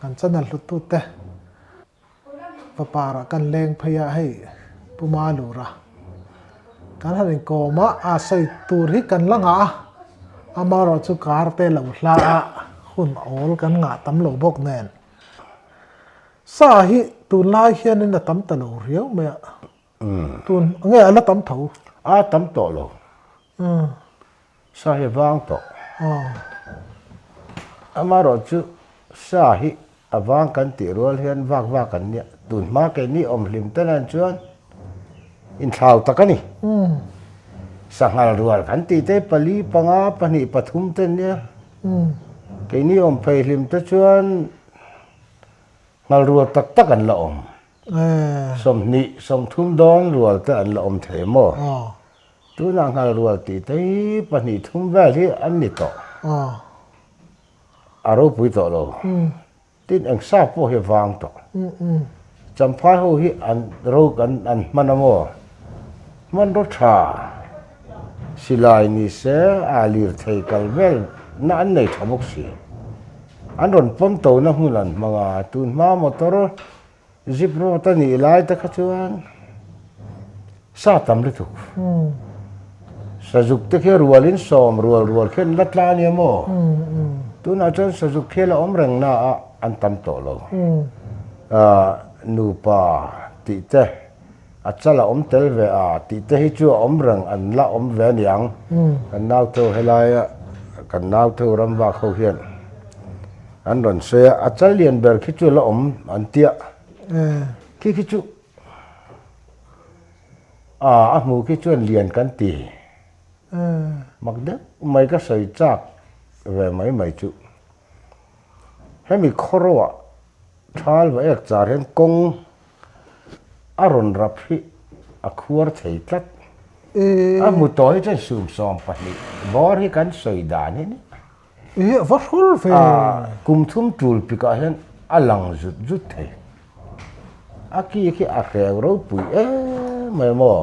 kan chana hlutu te papara kan leng phaya hei pumalura kan hanin koma a sei tur hi kan langa amaro chu karte lo hla a hun ol kan nga tam lo bok nen sa hi tun lai hian in tam ta lo riau me tun nge ala tam tho a tam to lo sa hi wang to amaro chu sa hi awang kan ti rol hian wak kan nia tun ma ke ni om hlim tanan chuan in thlau takani sangal rual kan ti te pali panga pani pathum ten nia ke ni om phei hlim ta chuan ngal rual tak an la om som thum don rual ta an la om the mo tu na ngal rual ti te pani thum va hi an ni to aro pui to lo tin ang sa po he wang to champhai ho hi an ro kan an manamo man ro tha silai ni se alir thei kalvel na an nei thamok si an ron pom to na hulan manga tun ma motor zip ro ta ni lai ta khachuan sa tam le tu sajuk te khe rualin som rual khen latla ni mo tu na chan sajuk khela om reng na an tam to lo nu pa ti te achala om tel ve ti te hi chu om reng an la om ve niang kan nau to helai kan nau to ram wa kho hian an ron se achal lian ber khi chu la om an tia khi chu a mu khi chuan lian kan ti mặc đất mấy cái sợi chạc về mấy chú hay mình khoro à thal và ek char hen kong aron rap hi a khuar thei tlat a mu toy chen sum som pahni bor hi kan soi dan hi vắt hul về kum thum tul pika hen alang zut thei aki ki a kheng ro pui mai mo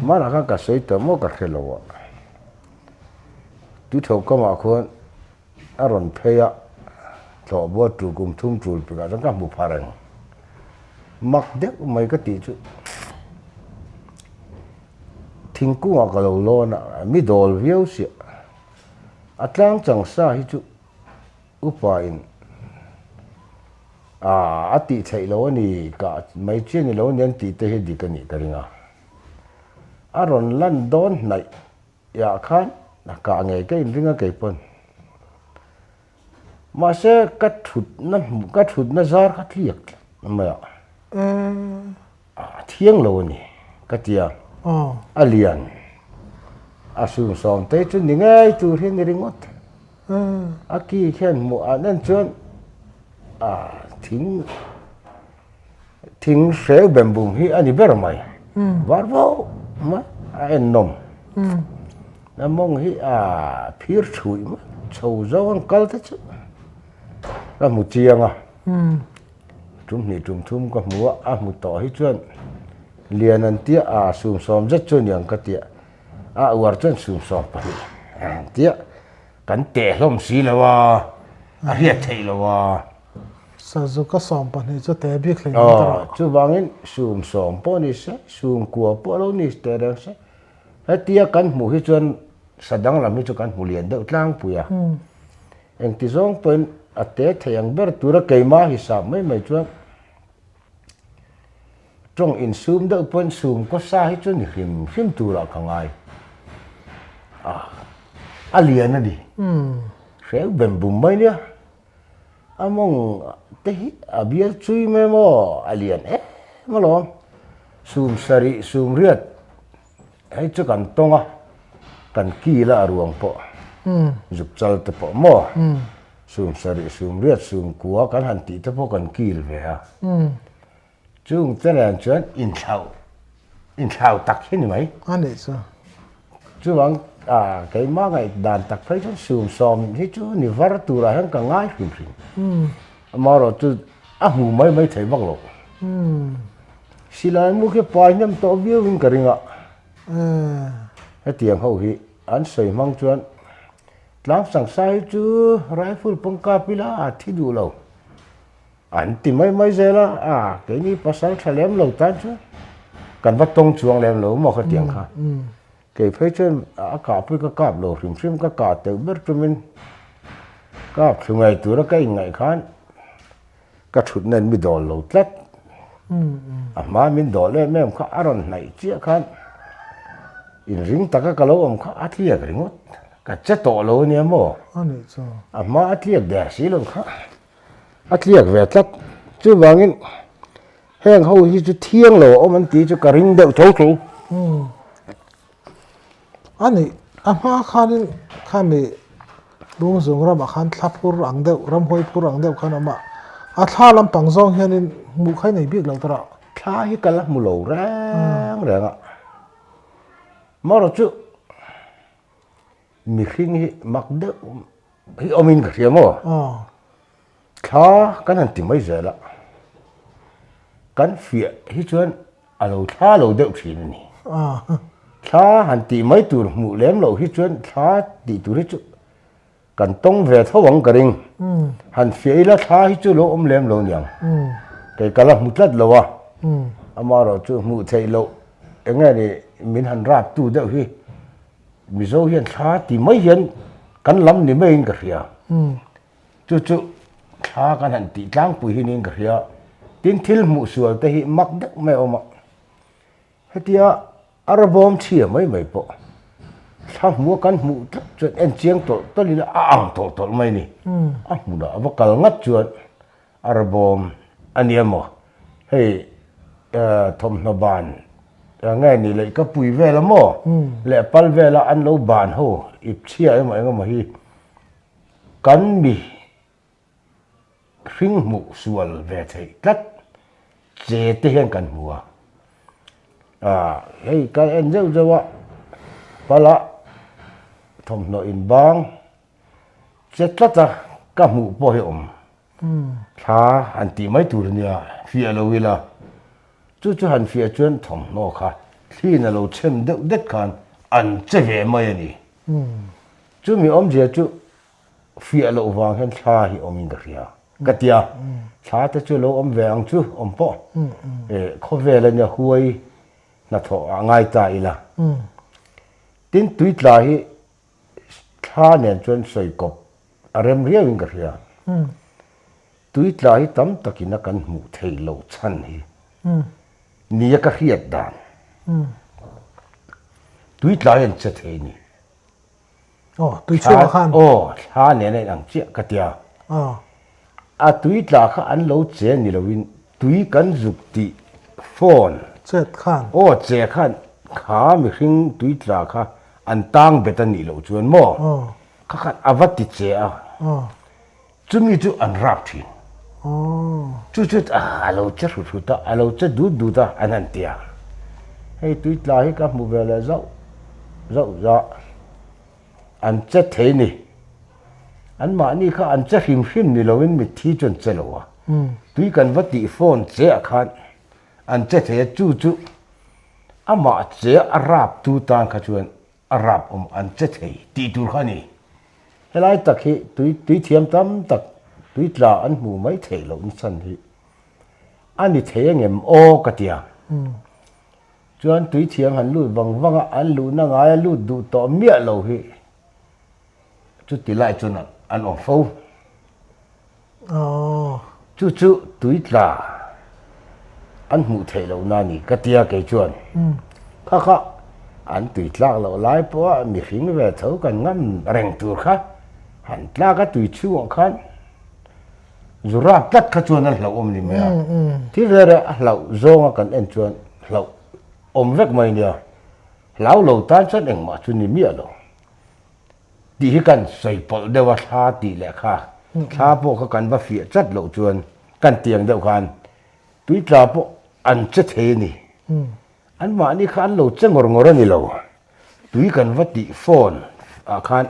mà là cái sợi tơ mò cái khelo wa tu thâu có mà con aron pheya thọ bo tu kum thum tul pika jang ka mu pharang mak dek mai ka ti chu thingkung a kalo lo na mi dol viau si atlang chang sa hi chu upa in ati thei lo ni ka mai chen ni lo nian ti te he di ka ni ka ringa aron lan don nai ya khan na ka nge ke in ringa ke pon ma se ka thut na zar kha thiak ma thiang lo ni ka tia alian asum som te chu ni ngai tu hin ni ringot aki khen mu anan chuan thing se bembum hi ani ber mai var vo ma en nom na mong hi phir thui ma chou zo an kal ta chu ra mu chiang tum ni tum thum ka mu mu to hi chuan lian an tia sum som zat chu niang ka tia war chuan sum som pa ni tia kan te hlom si lawa riat thei lawa sa ka som pa ni cho te bi khleng chu bangin sum som po ni se sum kwa po lo ni te rang se hatia kan mu hi chuan sadang lam hi chu kan mu lian deuh tlang puya eng ti zong pen ate theyang ber tura keima hi sa mai chuan trong in sum deuh pen sum ko sa hi chu ni him tura khangai alian adi reu bem bum mai nia among te hi abial chui me mo alian malom sum sari sum riat ai chu kan tonga kan ki la ruang po juk chal te po mo sum sari sum riat sum kuwa kan han ti te po kan kil ve a chung te lan chuan in thau tak hin mai ani chu chu wang cái má ngày đàn tạc phấy cho sườn xòm thế chứ ni var tu ra hắn cả ngái phim mà rồi tu hù mấy thấy bắt lộ xí lại mua cái bài nhâm tổ view vinh cả ringa cái tiền hậu hi anh soi mang chuan tlang sang sai chu rifle pangka pila thi du lo an ti mai zela cái ni pasal thalem lo tan chu kan va tong chuang lem lo mo kha tiang kha cái phê chân cả pui ka kap lo rim ka ka te ber tumin kap thungai tu ra kai ngai khan ka thut nen mi dol lo tlat ma min dol le mem kha aron nai chia khan in ring taka ka lo om kha athlia ringot ka che to lo ni mo ani chu ma athlia der si lo kha athlia ve tlat chu wangin heng ho hi chu thiang lo om an ti chu ka ring deuh tho tho ani ama khanin khami lung zung ram khan thlapur ang deuh ram hoi phur ang deuh khan ama a thla lam pang zong hianin mu khai nei bik lo tara thla hi kala mu lo rang rang mà rồi chứ mình khi nghĩ mặc được khi ông mình cái gì mà khá cái này thì mấy giờ là cái phía khi chuyện lâu khá lâu đợi chuyện này khá hẳn thì mấy tuổi mù lém lâu khi chuyện khá thì tuổi hết chứ cần tông về thâu vắng cái đình hẳn phía là khá khi chuyện lâu ông lém lâu nhàng cái là một lát lâu mà rồi chứ mù thấy lâu cái này thì mình hẳn rap tu đợi khi mình dâu hiện khá thì mấy hiện cắn lắm thì mấy hình cái gì chú khá cái hẳn tí trắng bùi hình cái gì tin thiếu mũ sủa tới hiện mắc đất mẹ ông ạ hết thì Arabom chia mấy bộ sao mua cắn mũ rất chuyện em chiang tổ tôi đi là tổ mấy nè mũ đó và cả ngắt chuyện Arabom anh em mà hey thom nó bàn ngay này lại cái bùi về lắm mò lại pal về là ăn lâu bàn hồ ít chia ấy mà hi cắn mì khinh mũ xuân về thấy rất dễ thể hiện cần mùa hay cái em dâu dâu ạ pala thom nó in bang chết rất là các mũ bò hiệu thà anh tí mấy tuổi nữa phía lâu là chú hành phía chuyên thòng nó khá khi nào lâu xem đậu đất khan ăn chế về mấy này chú mi ôm gì chú phía lâu vàng hen xa hi ôm in được ya cái tia xa tới chú lâu ôm về ăn chú ôm po khó về là nhà huay là thọ ngay tại là tin túi lại hi xa nền chuyên soi cọp rem riêng in được ya túi lại tấm tắc nó cần mù thầy lâu chăn hi nia ka hiat dan tui tlayan che the ni tui chua khan ha ne ne ang che ka tia tui tla kha an lo che ni lovin tui kan zuk ti phone chet khan che khan kha mi hring tui tla kha an tang betan ni lo chuan mo kha khan avati che chumi chu an rap thin chú alo chết hụt ta alo chết đu ta anh ăn tiệt hay túi lại các mù về là dậu dạ anh chết thế này anh mà ni khá anh chết him này lâu mình thi chuẩn chết rồi túi cần vắt tỷ phone chết khăn anh chết thế chú mà chết Arab tu tan khá chuyện Arab anh chết thế tỷ tu khá này hay lại tắc khi túi thiêm tâm tắc túi là anh mù mấy thể lâu như sân thì anh đi thấy anh em ô cái tiệt cho anh túi thiêm hắn lùi văng anh lùi năng ai lùi đủ tỏ miệng lâu hi chút tí lại cho anh ổn phâu chút túi là anh mù thể lâu nani cái tiệt cái chuyện khá anh túi là lâu lại bỏ mi khinh về thấu cần ngắm rèn tur khác hắn là cái túi chua khăn rap tất cả chuyện là ôm đi mẹ thì về là lâu zong cần ăn chuyện lâu ôm vết mày nhở lâu lâu tan chất anh mà chuyện này miệng rồi thì cần xây bộ đều là xa tỷ lệ khác xa bộ các cần bắt phía chất lâu chuyện cần tiền đâu cần túi là bộ ăn chất thế này anh mà đi khán lâu chất ngồi này lâu túi cần bắt tỷ phone khán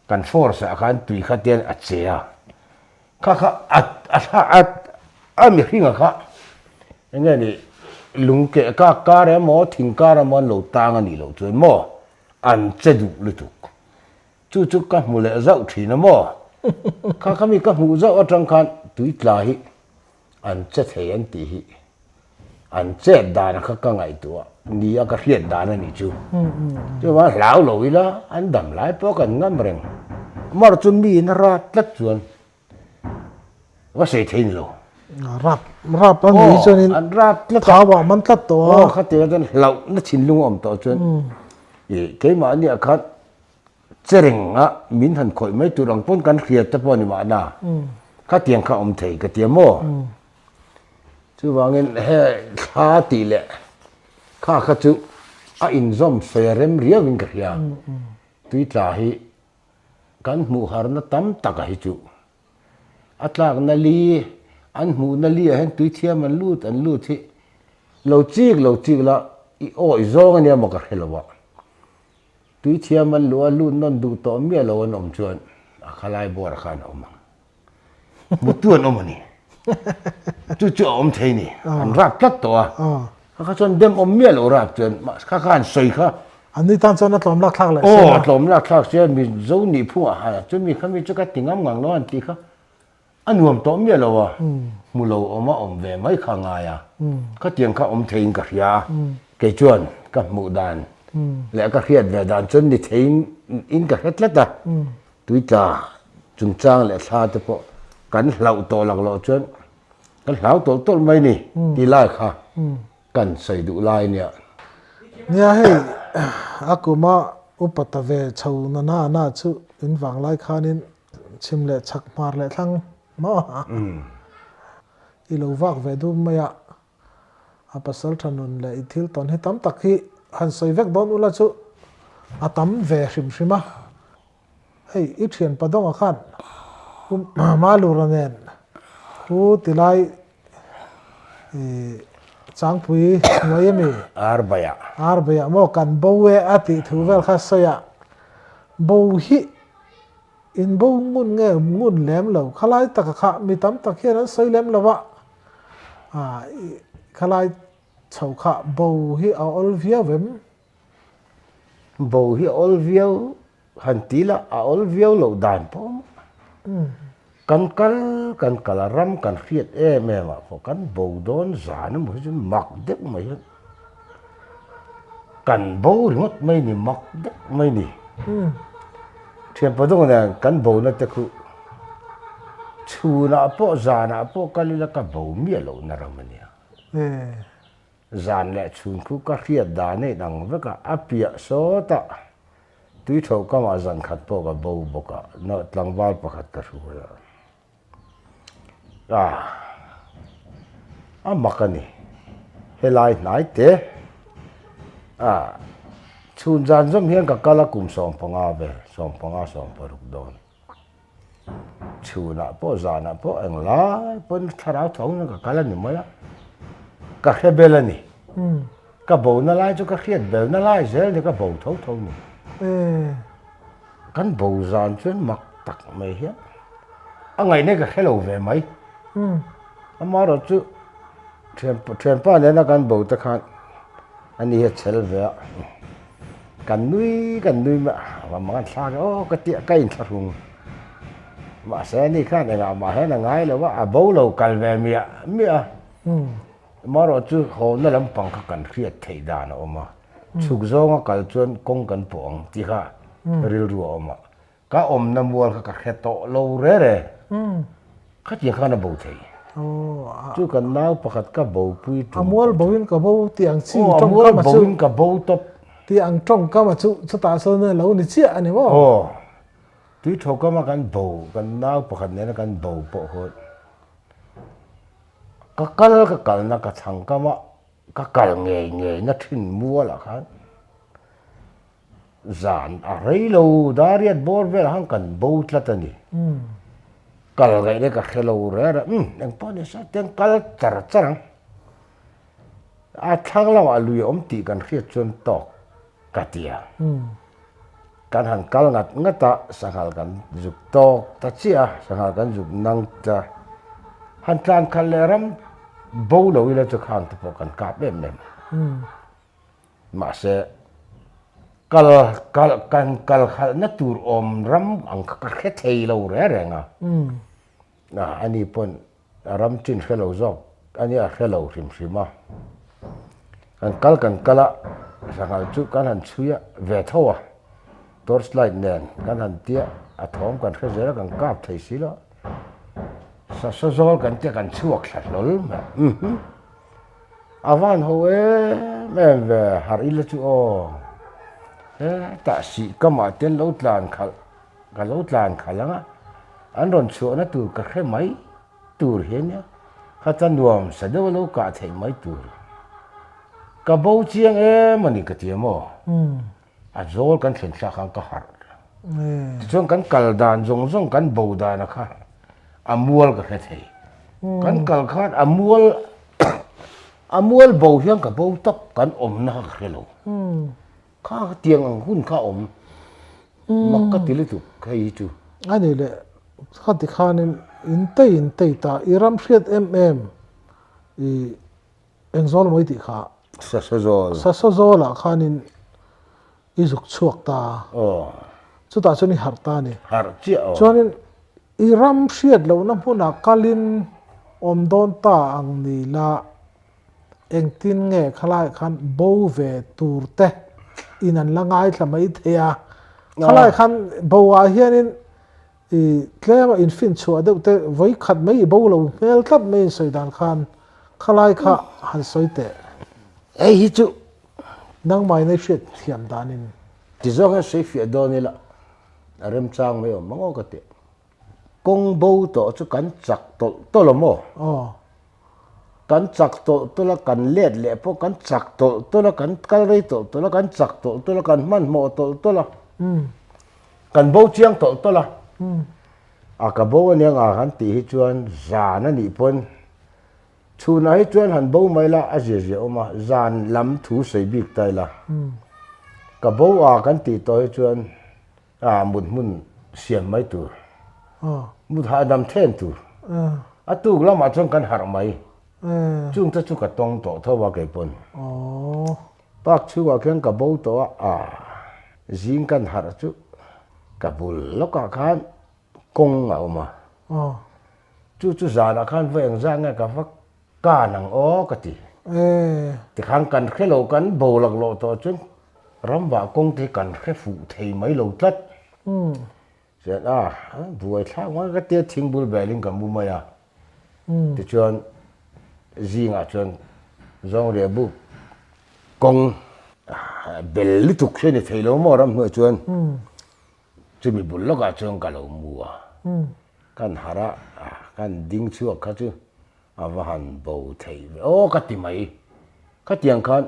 cần phone sẽ khán túi khán tiền chế mi hinga kha enge ni lung ke ka re mo thing ka ra mo lo tang ani lo choi mo an che du lu tu chu ka mu le zau thi na mo kha khami ka mu zau atang khan tui tla hi an che thei an ti hi an che da na kha ka ngai tu ni a ka hiat da na ni chu chu wa lau lo ila an dam lai po kan ngam reng mar chun mi na ra tlat chuan wa sei thein lo rap an ni chuan an rap tlat thawa man tlat to kha te dan lau na chin lung om to chuan ke ma ni a khat chereng a min han khoi mai tu rang pon kan khiat ta pon ni ma na kha tiang kha om thei ka tiam mo chu wangin he kha ti le kha kha chu a in zom ferem riawin ka hia tui tla hi kan mu har na tam tak hi chu atlak na li an mu na li hen tui thiam an lut hi lo chik la i o i zong ania ma ka helwa tui thiam an lu non du to mi lo an om chuan a khalai bor khan om mu tuan om ani chu om thei ni an rap tlat to a kha chuan dem om mi lo rap chuan kha khan soi kha an ni tan chuan a tlom lak thak le tlom lak thak se mi zo ni phu a ha chu mi khami chu ka tingam ngang lo an ti kha anuam to mi lo wa mu lo oma om ve mai kha nga ya kha tiang kha om thein ka ria ke chuan ka mu dan le ka hiat ve dan chun ni thein in ka het lata tuita chung chang le thla te po kan hlau to lak lo chuan kan hlau tol mai ni ti lai kha kan sei du lai nia nia hei akuma upata ve chho na chu in wang lai khanin chim le chak mar le thlang ma i lo wak ve du maya a pasal thanun le i thil ton he tam tak hi han soi vek don ula chu a tam ve hrim hei i thian padong a khan ma lu ranen hu tilai changpui ngoyemi arbaya mo kan bowe ati thuvel kha soya bo hi in bo ngun lem lo khalai tak kha mi tam tak hian an soi lem lawa khalai chho kha bo hi a olvia vem bo hi olvia han tila a olvia lo dan po kan kal ram kan khiat me ma pho kan bo don zan mo jun mak dek mai kan bo rimot mai ni mak dek mai ni thiam pa dong na kan bo na te khu chu na po za na po kalila ka bo mi lo na ramania zan le chun khu ka khiat da nei dang veka apia so ta tui tho ka ma zan khat po ka bo boka no tlangwal pakhat ka ru makani helai nai te chun jan zom hian ka kala kum som panga paruk don chuna po zana po eng lai pon tharau thong na ka kala ni maya ka hebela ni ka bo na lai chu ka khiat bel na lai zel ni ka bo tho ni kan bo zan chen mak tak mai hian angai ne ka hello ve mai amaro chu thiam pa ne na kan bo ta khan ani he chel ve kan nui ma thla o ka ti ka in tharung ma se ni khan nga ma he na ngai lo wa a bo lo kal ve mi a maro chu ho na lam pang kha kan khiat thei da na oma chuk zonga kal chuan kong kan pong ti kha ril ru oma ka om na mual kha ka kheto lo re kha ti kha na bo thei chu kan nau pakhat ka bo pui tu amol bowin ka bo tiang chi tong ka ma chu ka bo top tiang tong ka ma chu ta so na lo ni chi ani mo tui tho ka ma kan bo kan nau pakhat ne na kan bo po ho ka kal na ka thang ka ma ka kal nge na thin mua la khan zan a reilo dariat bor vel hang kan bo tlatani kal gai de ka khelo re eng pa ne sa teng kal charang a thang la wa lui om ti kan khiat chon tok katia kan han kal ngata sangal kan juk tok ta chia sangal kan juk nang ta han tlan khal le ram bo lo ila chu khang to kan kap lem ma se kal khal na tur om ram ang ka khe thei lo re renga na ani pon ram chin hello zok ani a hello rim rima kan kala sangal chu kan han chuya ve thowa torchlight nen kan han tia a thom kan khe zera kan kap thei silo sa zol kan tia kan chuak thlat lol ma avan ho me ve har il chu o ta si kama ten lo tlan khal ka lo tlan khalanga an ron chu na tur ka khe mai tur henia kha chan nuam sa do lo ka thei mai tur ka bo chiang mani ka tiamo a zol kan thlen thla khang ka har chung kan kal dan zong kan bo dan a kha amual ka khe thei kan kal khat amual bo hiang ka bo top kan om na ka khelo kha tiang ang hun kha om makka tilitu khai chu ani le khati khanin in tei ta iram hriat i engzol moi ti kha sa zola khanin izuk chuak ta chu ta chuni har ta ni har chi o chuanin iram hriat lo na hmuna kalin om don ta ang ni la engtin nge khalai khan bo ve tur te in an langai tlamai thea khalai khan bo a hianin i tlema in fin chu ade te voi khat mai bo lo mel tlat mai soidan khan khalai kha han soite ei hi chu nang mai nei hriat thiam danin ti zonga sei fi donila arem chang me mango ka te kong bo to chu kan chak to lo mo kan chak to la kan let le po kan chak to la kan kal rei to la kan chak to la kan man mo to la kan bo chiang to la a ka bo ne nga han ti hi chuan za na ni pon chu na hi chuan han bo mai la a je oma zan lam thu sei bik tai la ka bo a kan ti to hi chuan mun siam mai tur mut ha dam then tur a tu la ma chong kan har mai chung ta chu ka tong to thawa ke pon pak chu wa khen ka bo to jing kan har chu ka bul lo ka khan kong a oma chu za na khan veng za nga ka vak ka nang o ka ti ti khang kan khelo kan bo lak lo to chung ram wa kong ti kan khe fu thei mai lo tlat se buai thla wa ka te thing bul beling ka mu maya ti chuan zinga chuan zong re bu kong bel li tuk se ni theilo mo ram hnu chuan chumi bul lo ka chuan ka lo mu kan hara kan ding chu kha chu awahan bo thei o ka ti mai ka tiang khan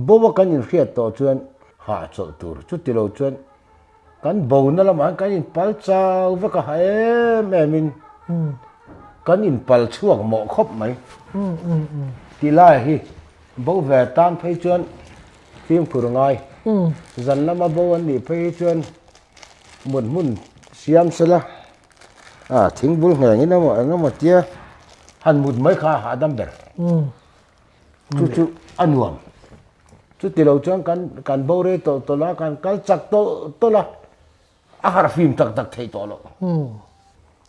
bo wa kan in hriat to chuan ha chol tur chu ti lo chuan kan bo na lama kan in pal chau va ka ha min kan in pal chuak mo khop mai ti lai hi bo ve tan phei chuan phim phur ngai zan lama bo an ni phei chuan mun siam sala thing bul nge ni na mo tia han mut mai kha ha dam ber chu anuam chu ti lo chuan kan bo re to la kan kal chak to la a har phim tak thei to lo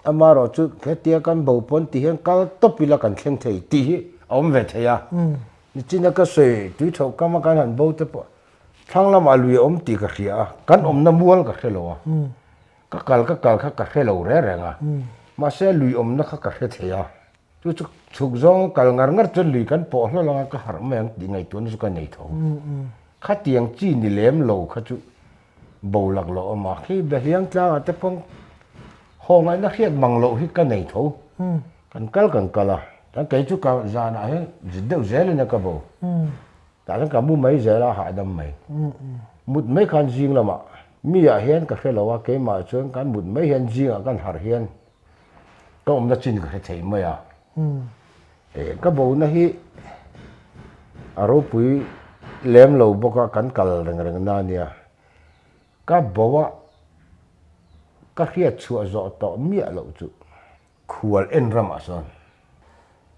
amaro chu khetia kan bo pon ti hen kal to pila kan thleng thei ti hi om ve theya ni china ka se tui tho kama kan han bo te po thanglam alui om ti ka ria kan om na mual ka khelo ka kal kha khelo re nga ma se lui om na kha ka khe theya chu chuk zong kal ngar chu lui kan po hlo langa ka har meng ti ngai tun su ka nei tho kha tiang chi ni lem lo kha chu bo lak lo ma khi be hiang tla te pong hong ai na khiat mang lo hi ka nei tho kan kala ta kai chu ka za na he jideu zel na ka bo ta ka mu mai zela ha dam mai mut mai khan jing lama mi a hian ka khelo wa ke ma chuan kan mut mai hian jing a kan har hian ka om na chin ka thei mai ka bo na hi aro pui lem lo boka kan kal reng na nia ka bowa ka khiat chu zo to mi a lo chu khual en ram a son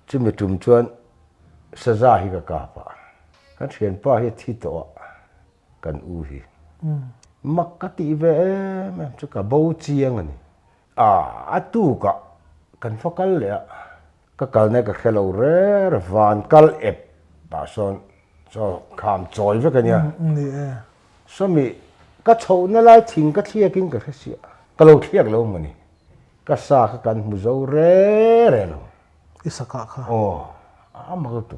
chumi tum chuan saza hi ka pa kan thian pa hi thi to kan u hi mặc cái tỷ về mà cho cả bầu chiang này tu cả cần phải cái lẽ cái này cái hello re van kal ep bà son cho khám choi với cái này so mi cái chỗ nó lại thình cái thiệt kinh cái gì cái lâu thiệt lâu mà nè cái sa cái cần mua dầu re re luôn isaka kha mà cái tụ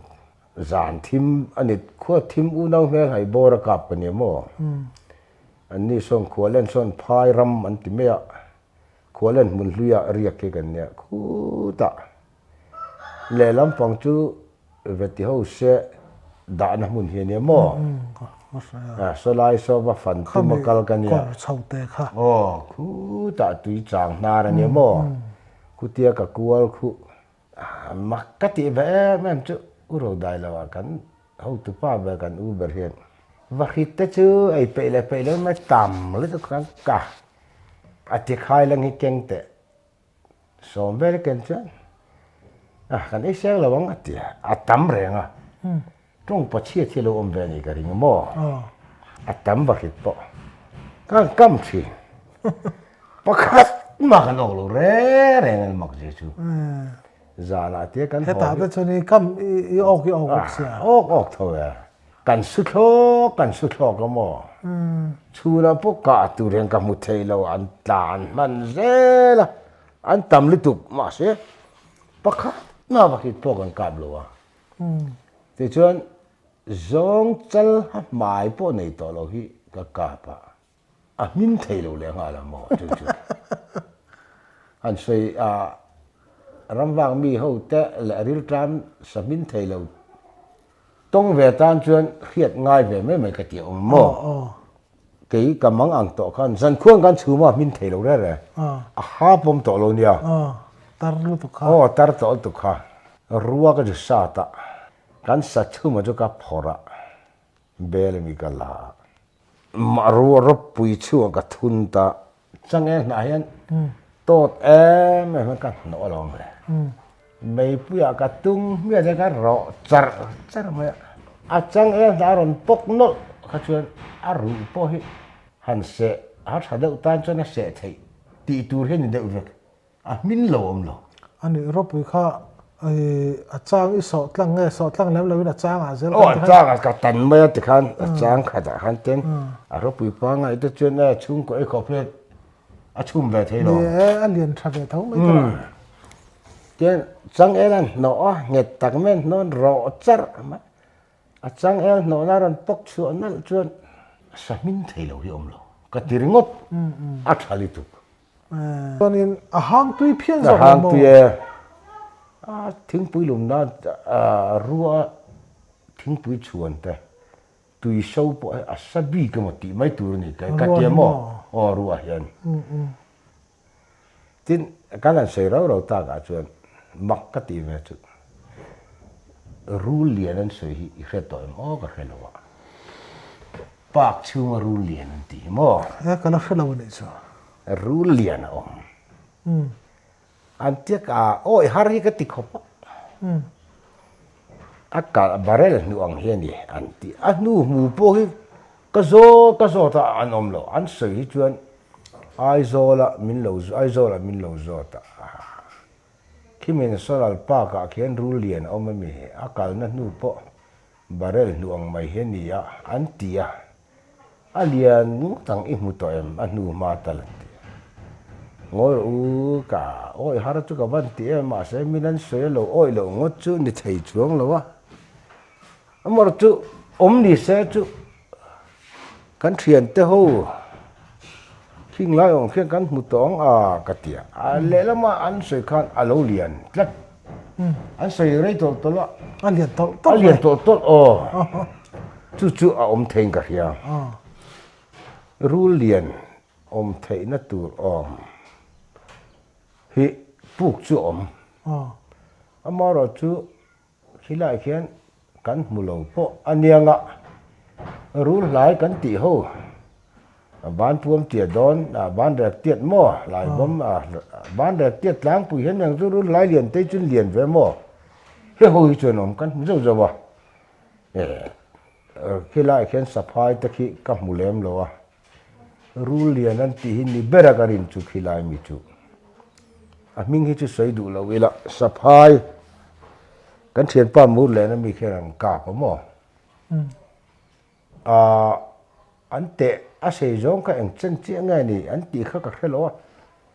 dàn thím anh ấy khua thím u nâu nghe hay bò ra cặp cái này mò anh ấy son khua lên son phai ram anh tìm mẹ khua lên muốn lùa riêng cái này khu ta lệ lắm phong chú về thì hậu sẽ đã nằm muốn hiện này mò so lai so và phần thím mà cal cái này khu ta tùy chàng na ra này mò khu tia cả cua khu mặc cái gì vậy em chứ rồi đại là cần hậu tụ pa về cần Uber hiện và khi tới chứ ai pe lại mới tầm lấy được kháng cả thì khai là cái kinh tế so về cái kinh tế cần ít xe là bằng thì tầm rồi trong bát chia thì lo về này cái gì mà tầm và khi bỏ cái cam chi bắt khát mà cái nào rồi re mặc gì chứ giờ là tiếc cái hết ta cho nên cam ốc xia ốc thôi cần xuất khẩu cái mỏ chú là bốc cả tụi riêng cầm một thầy lâu ăn tàn mình dễ là ăn tầm liên tục mà sẽ bắt khát mà bắt khi bốc ăn cam luôn thì chuyện giống chân mãi bốc này to lâu hi cái cam min thầy lâu liền là mỏ chú anh say ram vang mi hậu te là real time sabin thầy lâu tông về tan chuyện khiết ngay về mấy cái tiểu mò cái măng ăn to khan dân khuôn gan chú mà min thầy lâu đấy rồi bom to lâu nia tar lu tu kha tar to tu kha ruwa cái sa ta gan sa chú mà cho cái phora bel mi cái la mà ruwa rop pui chú cái thun ta chẳng nghe nãy tốt em mà cái nó lòng rồi mấy bữa cái tung bây giờ cái rõ char mà chẳng em đã rồi bốc nốt cái chuyện rủ po hi hắn sẽ hắn đầu tan cho nó sẽ thấy tỷ tu hiện những điều việc min lồm anh ấy rốt bụi kha trang ít sọt lăng nghe sọt lăng lắm là trang giờ trang cái tận mấy thì khan trang khai đã khan tên rốt bụi pa ngay cái chuyện này chung có cái phết chung về thế rồi anh liền trả về thấu mấy cái cái trang em nó nghẹt tắc men nó rõ char mà trang em nó là bốc chuyện nó chuyện sao min thấy lâu hi lo cái tiếng ngót thali tu cho nên hang tuy phiền rồi hang tuy tiếng bụi lùm nó rùa tiếng bụi chuồn thế tuy sâu bộ sabi cái một tí mấy tuổi này cái tiệm mò rùa hiện tin cái là xây rau ta cả chuyện mặc cái tí về chứ rùa liền anh xây hi cái tội cái cái nào bạc chú mà rùa liền anh tí mò cái nào cái nào này chứ rùa liền anh tiếc ôi hari cái tí khóc cả barel nuông hiền đi anh tí nu mù po hi cái zo ta anh lo anh xây hi chuyện ai zo là min lo zo ta khi mình so là pa cả khiên rùa liền mình cả nó nu po barel nuông mày hiền đi anh tí liền thằng ít một tuổi anh nu mà ta lần ngồi cả ôi har chú cả văn tiệm mà sẽ mình ăn sữa lâu ôi lâu ngót chú đi thấy chuông lâu mà chú đi xe chú cắn thiền te hô khi lại ông khi cắn một tóng cái tiệm lẽ lắm mà ăn sữa khan lâu liền lắc ăn sữa đấy tốt lắm ăn liền tốt chú thấy cái gì rú liền thấy nó tụt hi buộc chú mà rồi chú khi lại khiến cắn mù lầu po anh em rú lại cắn tỉ hô bán buông tiệt đón bán đẹp tiệt mò lại bấm bán đẹp tiệt láng bùi hết nàng rú lại liền tây chân liền về mò cái hồi chuyện ông cắn rồi vào khi lại khiến sập hai ta khi cặp mù lem rồi rule lian an ti hin ni bera karin chu khilai mi chu a ming hi chu sei du lo ila saphai kan thian pa mu le na mi kherang ka pa mo an te a sei zong ka eng chen chi ngai ni an ti kha ka khelo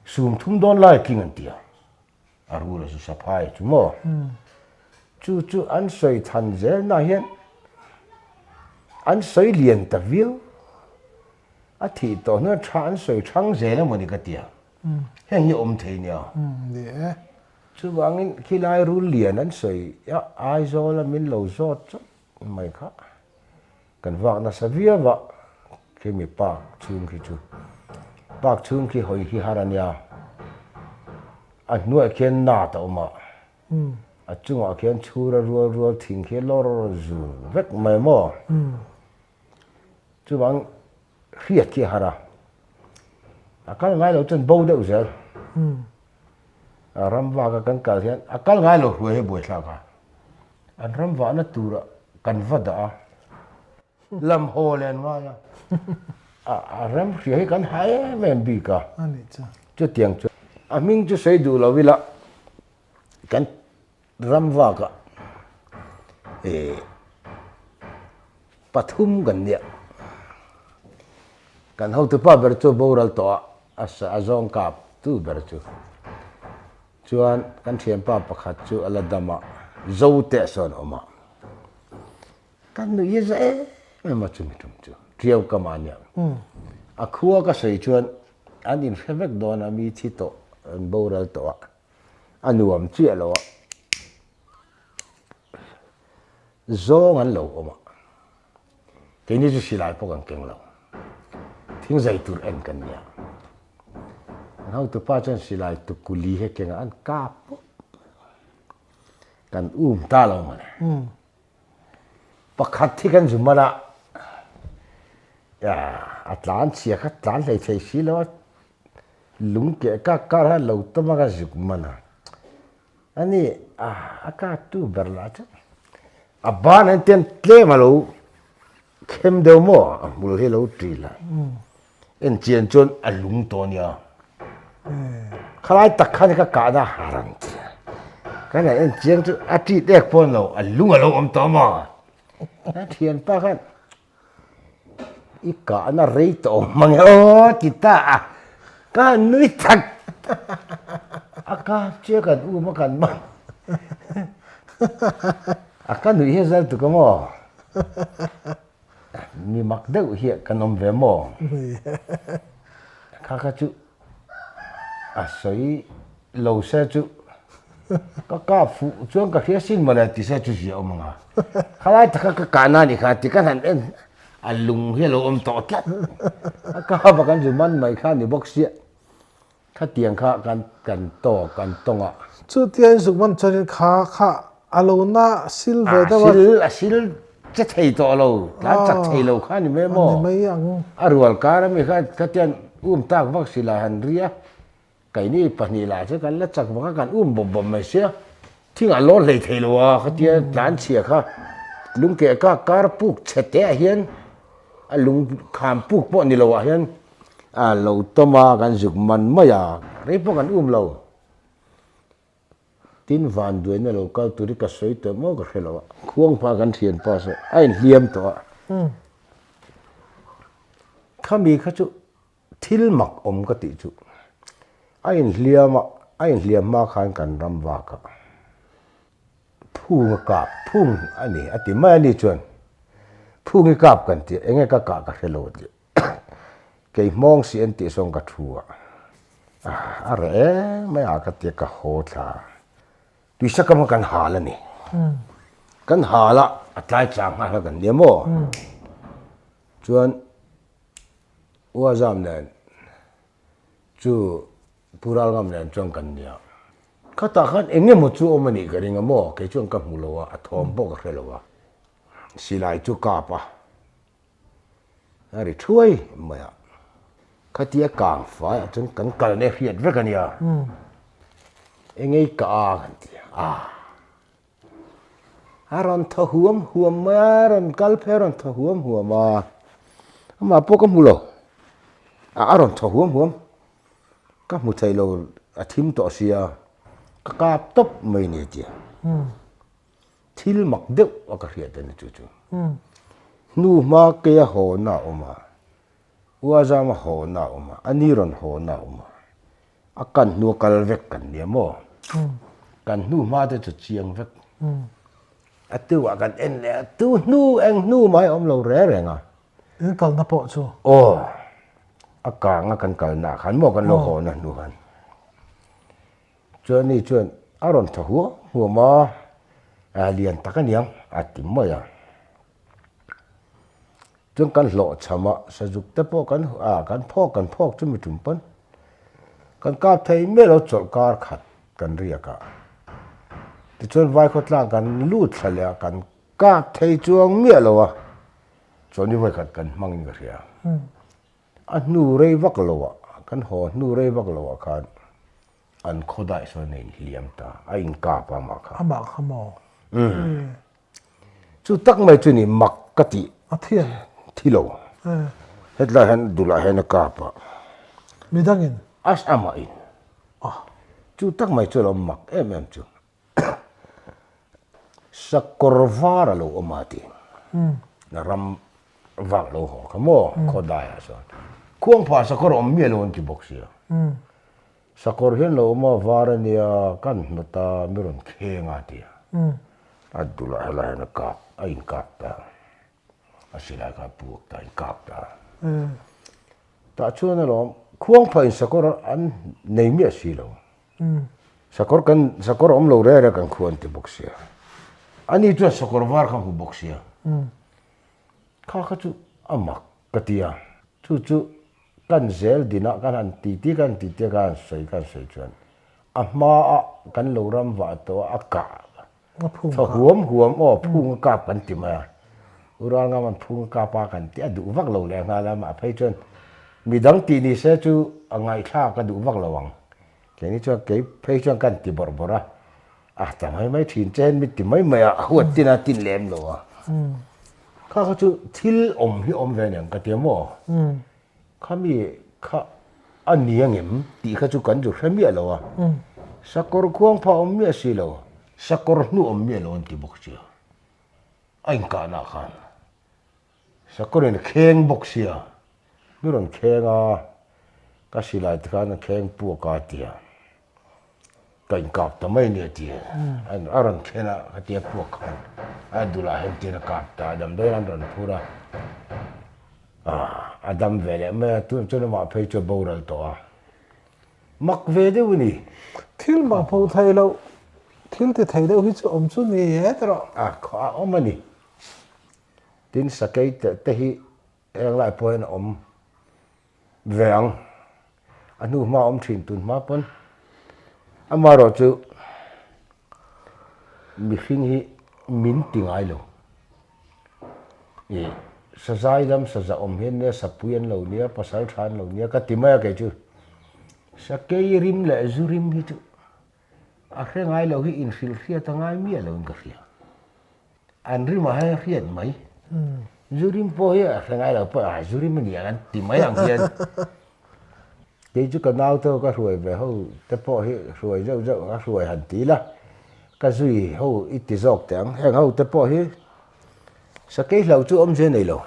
sum thum don lai king an tia a rule su saphai chu mo chu an sei than zel na hian an sei lian ta vil a thi to na tha an sei thang zel mo ni ka tia heng hi thei nia de chu wangin khilai rule lian an sei ya ai zo la min lo zot chu mai kha kan wak na savia wa ke mi pa chung khi chu pak chung khi hoi hi harania a nuai khen na ta ma a chunga khen chura rual thing khe lor zu vek mai mo chu wang khiat ki hara akal ngai lo chen bo deuh zel ram wa ka kan kal hian akal ngai lo hruai he boi thla ka an ram wa na tura kan vada lam ho len nga ya a ram hri kan hai mem bi ka ani cha chu tiang chu a ming chu sei du lo wila kan ram wa ka pathum gan nia kan ho tu pa ber chu boral to asa azong kap tu ber chu chuan kan thiam pa pakhat chu aladama zo te son oma kan nu ye za ma chu mi tum chu triau kamanya a khua ka sei chuan an in fevek don a mi thi to an boral to anuam chi alo zong an lo oma ke ni chu silai po kan keng lo thing zai tur en kan nia hau tu pa chen silai tu kuli he keng an kap kan ta lo ma ne pakhat thi kan zumara ya atlan chia kha tlan lei thei si lo lung ke ka ha lo to ma ga zik mana ani aka tu berla cha aban an ten tle ma lo khem deu mo mul he lo tri la en chian chon a lung to nia khalai tak khan ka na haram kana en chiang chu a ti dek pon lo a lo om to ma na thian pa khan ika na rei to mang o kita ka nui tak aka che kan u ma kan ma aka nui he zal tu ko mo mi mak deuh hi kanom ve mo kha chu a soi lo se chu ka fu chuan ka khia sin mala ti se chu ji omanga khalai ta ka na ni kha ti kan han en alung hi lo om to tlat ka ba kan ju man mai kha ni box sia kha tiang kha kan to kan tonga chu tian su man charin kha alona silver da wa sil che thei to lo lan chak thei lo kha ni me mo ni mai ang arwal kar mi kha tian tak vak sila han ria kai ni pani la che kan la chak ba kan bom mai sia thing a lo lei thei lo a kha tian lan chia kha lung ke ka kar puk chete hian a lung kham puk po ni lo a hian a lo toma kan juk man maya rei po kan lo tin van duai na lo kal turi ka soi te mo ka khelo khuang pa kan thian pa so ai hliam to khami kha chu thil mak om ka ti chu ai hliam ma khan kan ram wa ka phung ka phung ani ati ma ni chuan phung ka kan ti enge ka khelo ti ke mong si en ti song ka thua are mai a ka ti ka ho tha tu sa kam kan hala ni kan hala atlai chang ha kan ne mo chuan wa zam nen chu pural gam nen chong kan nia khata khan enge mo chu omani ka ringa mo ke chuan ka mulowa athom bo ka khrelowa silai chu ka pa ari thui maya khatia kang fa chun kan kal ne hiat ve kan ya engei ka kan ti aron tho huam maron kal pheron tho huam ma po ka mulo aron tho huam ka mu thai lo a thim to sia ka top mai ni ti thil mak deuh aka hriat ani chu nu ma ke ho na oma wa za ma ho na oma ani ron ho na oma akan nu kal vek kan ni mo kan nu ma te chu chiang vek atu wa kan en le tu nu eng nu mai om lo re nga in kal na po chu o aka nga kan kal na khan mo kan lo ho na nu han chuan ni chuan aron tho hu ma lian takaniang atim mo ya chung kan lo chama sajuk te po kan kan phok chu mi tum pan kan kap thei me lo chol kar khat kan ria ka ti chuan vai khot la kan lut thalia kan kap thei chuang me lo wa choni vai khat kan mangin ga ria a nu rei vak lo wa kan ho nu rei vak lo wa khan an khodai so nei liam ta a in ka pa ma kha ama khamo chu tak mai chu ni mak ka ti a thian thilo hetla han dula hen ka pa midangin as ama in chu tak mai chu lo mak em chu sakorvara lo omati na ram va lo ho kamo khodai so kuang pha sakor om mi lo ki boxia sakor hen lo ma varania kan nota miron khenga ti adula hala hen ka ain ka ta asila ka pu ta in ka ta ta chuan lo kuang pha in sakor an nei mi asilo sakor om lo re kan khuan ti boxia ani chu sakor var kan hu boxia kha chu amak katia chu kan zel dina kan an ti kan sei chuan ama kan lo ram wa to aka tho huam o phung ka pan ti ma ura nga man phung ka pa kan ti adu vak lo le nga la ma phei chuan midang ti ni se chu angai tha ka du vak lawang ke ni chu ke phei chuan kan ti bora ta mai thin chen mi ti mai a huat tina tin lem lo wa kha chu thil hi om ve nyang ka ti mo khami kha aniangem ti kha chu kan ju hrami lo wa sakor khuang pha om mi si lo sakor nu om mi lo ti bok chia ain ka na khan sakor in kheng bok sia nuron khenga ka silai ta na kheng pu ka tia kain kap ta mai ne ti an aran khena ka tia pu ka adula hem ti na kap ta dam doi ran ran pura adam vele me tu chu ma phei chu boral to mak ve de uni thil ma pho thai lo thil te thai do hi chu om chu ni ye tro kha omani tin sakai te hi eng lai poin om veng anu ma om thin tun ma pon amaro chu mi hring hi min tingai lo sajai dam saza om hian ne sapuyan lo nia pasal than lo nia ka timaya ke chu sakei rim le zurim hi chu a hrengai lo hi in fil khria tangai mi lo ka khria an rim ha khiat mai zurim po hi a hrengai lo pa zurim ni an timai ang hian ke chu ka nau to ka ruai ve ho te po hi ruai zau ka ruai han ti la ka zui ho itizok tang heng ho te po hi sakei lau chu om je nei lo